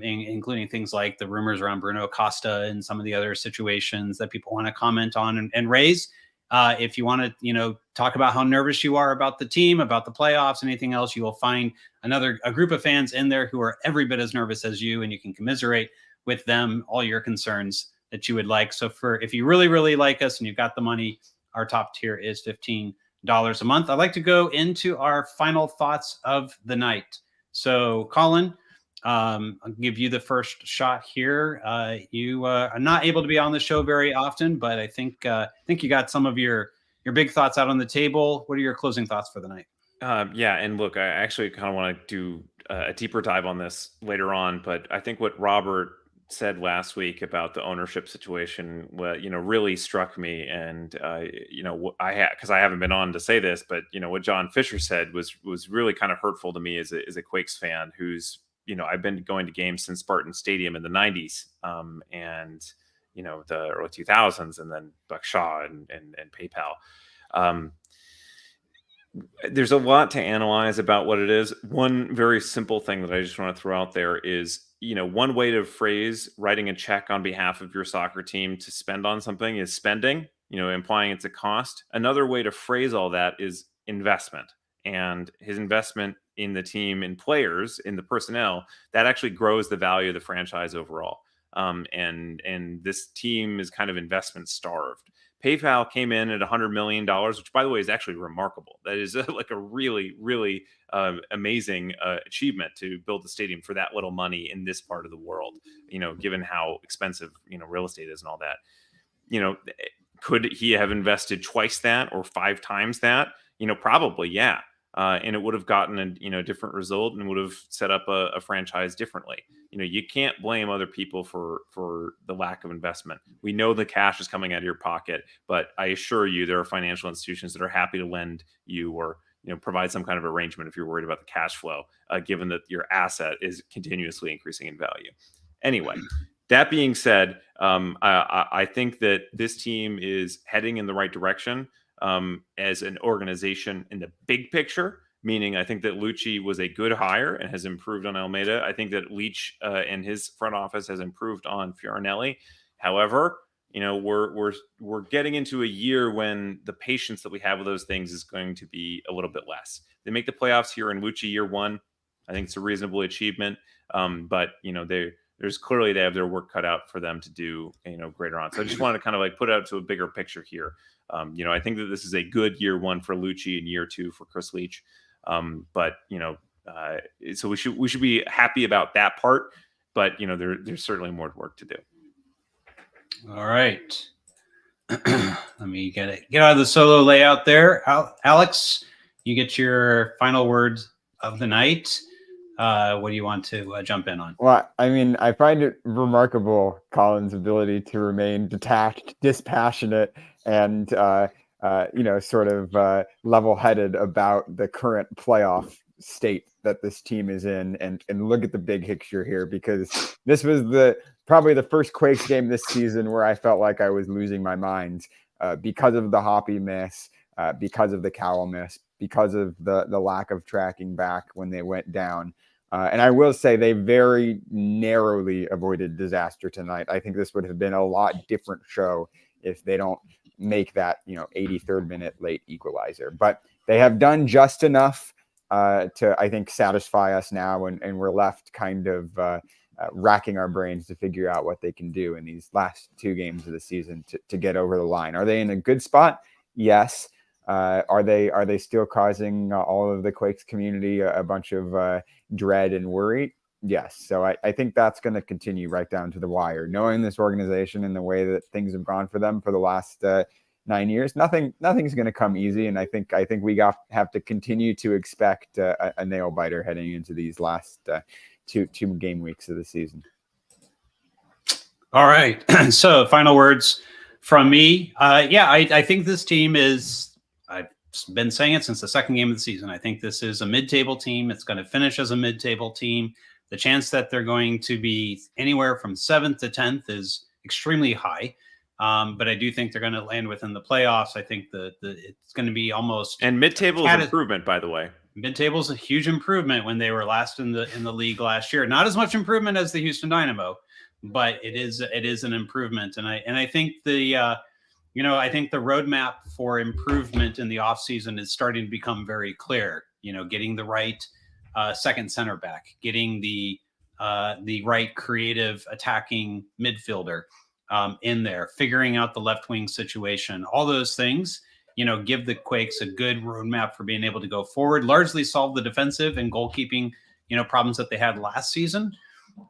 including things like the rumors around Bruno Acosta and some of the other situations that people want to comment on and raise. If you want to, talk about how nervous you are about the team, about the playoffs, anything else, you will find a group of fans in there who are every bit as nervous as you, and you can commiserate with them all your concerns that you would like. So if you really, really like us and you've got the money, our top tier is $15 a month. I'd like to go into our final thoughts of the night. So Colin, I'll give you the first shot here. You are not able to be on the show very often, but I think you got some of your big thoughts out on the table. What are your closing thoughts for the night? Yeah, and look, I actually kind of want to do a deeper dive on this later on, but I think what Robert said last week about the ownership situation, really struck me. And, because I haven't been on to say this, but, what John Fisher said was really kind of hurtful to me as a Quakes fan who's, I've been going to games since Spartan Stadium in the 90s, and, the early 2000s, and then Buck Shaw and PayPal. There's a lot to analyze about what it is. One very simple thing that I just want to throw out there is, one way to phrase writing a check on behalf of your soccer team to spend on something is spending, implying it's a cost. Another way to phrase all that is investment. And his investment in the team, in players, in the personnel, that actually grows the value of the franchise overall. And this team is kind of investment starved. PayPal came in at $100 million, which, by the way, is actually remarkable. That is like a really, really amazing achievement to build the stadium for that little money in this part of the world, given how expensive, real estate is and all that. could he have invested twice that or 5 times that? Probably, yeah. And it would have gotten a different result and would have set up a franchise differently. You can't blame other people for the lack of investment. We know the cash is coming out of your pocket, but I assure you there are financial institutions that are happy to lend you or provide some kind of arrangement if you're worried about the cash flow, given that your asset is continuously increasing in value. Anyway, that being said, I think that this team is heading in the right direction. As an organization in the big picture, meaning I think that Luchi was a good hire and has improved on Almeida. I think that Leach and his front office has improved on Fioranelli. However, we're getting into a year when the patience that we have with those things is going to be a little bit less. They make the playoffs here in Luchi year 1. I think it's a reasonable achievement. But there's clearly they have their work cut out for them to do greater on. So I just wanted to kind of put out to a bigger picture here. I think that this is a good year 1 for Luchi and year 2 for Chris Leach. So we should be happy about that part. But there's certainly more work to do. All right. Let me get out of the solo layout there. Alex, you get your final words of the night. What do you want to jump in on? Well, I mean, I find it remarkable, Colin's ability to remain detached, dispassionate, and sort of level-headed about the current playoff state that this team is in, and look at the big picture here, because this was probably the first Quakes game this season where I felt like I was losing my mind because of the Hoppy miss, because of the Cowell miss, because of the lack of tracking back when they went down. And I will say they very narrowly avoided disaster tonight. I think this would have been a lot different show if they don't make that 83rd minute late equalizer. But they have done just enough to, I think, satisfy us now, and we're left kind of racking our brains to figure out what they can do in these last 2 games of the season to get over the line. Are they in a good spot? Yes. Are they still causing all of the Quakes community a bunch of dread and worry? Yes. So I think that's going to continue right down to the wire. Knowing this organization and the way that things have gone for them for the last 9 years, nothing's going to come easy. And I think we have to continue to expect a nail biter heading into these last two game weeks of the season. All right. So final words from me. I think this team is, I've been saying it since the second game of the season. I think this is a mid-table team. It's going to finish as a mid-table team. The chance that they're going to be anywhere from 7th to 10th is extremely high. But I do think they're going to land within the playoffs. I think it's going to be almost, and mid-table is improvement, by the way. Mid-table is a huge improvement when they were last in the league last year. Not as much improvement as the Houston Dynamo, but it is an improvement. And I think I think the roadmap for improvement in the offseason is starting to become very clear. Getting the right second center back, getting the right creative attacking midfielder in there, figuring out the left wing situation, all those things, give the Quakes a good roadmap for being able to go forward, largely solve the defensive and goalkeeping, problems that they had last season.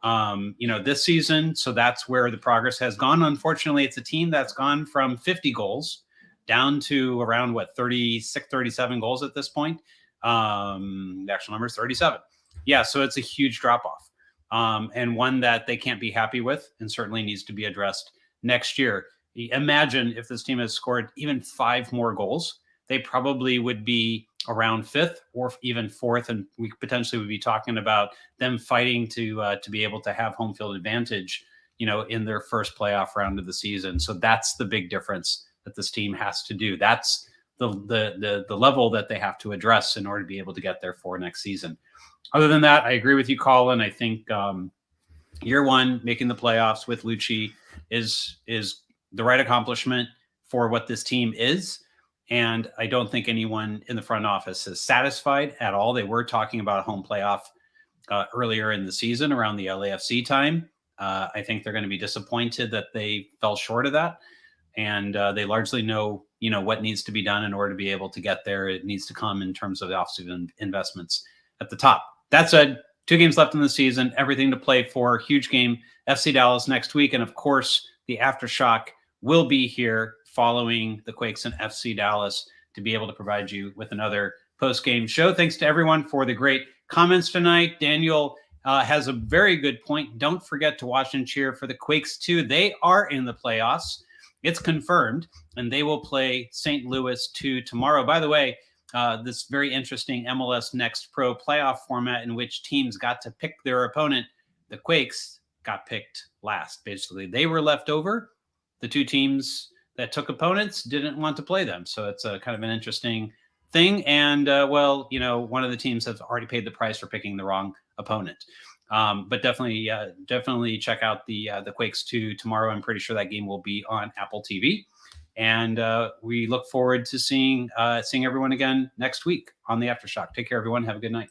This season. So that's where the progress has gone. Unfortunately, it's a team that's gone from 50 goals down to around 36, 37 goals at this point. The actual number is 37. Yeah. So it's a huge drop off, and one that they can't be happy with and certainly needs to be addressed next year. Imagine if this team has scored even 5 more goals, they probably would be around 5th or even 4th, and we potentially would be talking about them fighting to be able to have home field advantage, in their first playoff round of the season. So that's the big difference that this team has to do. That's the level that they have to address in order to be able to get there for next season. Other than that, I agree with you, Colin. I think year 1 making the playoffs with Luchi is the right accomplishment for what this team is. And I don't think anyone in the front office is satisfied at all. They were talking about a home playoff earlier in the season around the LAFC time. I think they're going to be disappointed that they fell short of that. And they largely know, what needs to be done in order to be able to get there. It needs to come in terms of the offseason investments at the top. That said, 2 games left in the season, everything to play for. Huge game, FC Dallas next week. And of course, the Aftershock will be here following the Quakes and FC Dallas to be able to provide you with another post-game show. Thanks to everyone for the great comments tonight. Daniel has a very good point. Don't forget to watch and cheer for the Quakes too. They are in the playoffs. It's confirmed, and they will play St. Louis 2 tomorrow. By the way, this very interesting MLS Next Pro playoff format in which teams got to pick their opponent. The Quakes got picked last. Basically, they were left over. The two teams that took opponents didn't want to play them. So it's a kind of an interesting thing. And well, you know, one of the teams has already paid the price for picking the wrong opponent. But definitely check out the Quakes 2 tomorrow. I'm pretty sure that game will be on Apple TV. And we look forward to seeing everyone again next week on the Aftershock. Take care, everyone. Have a good night.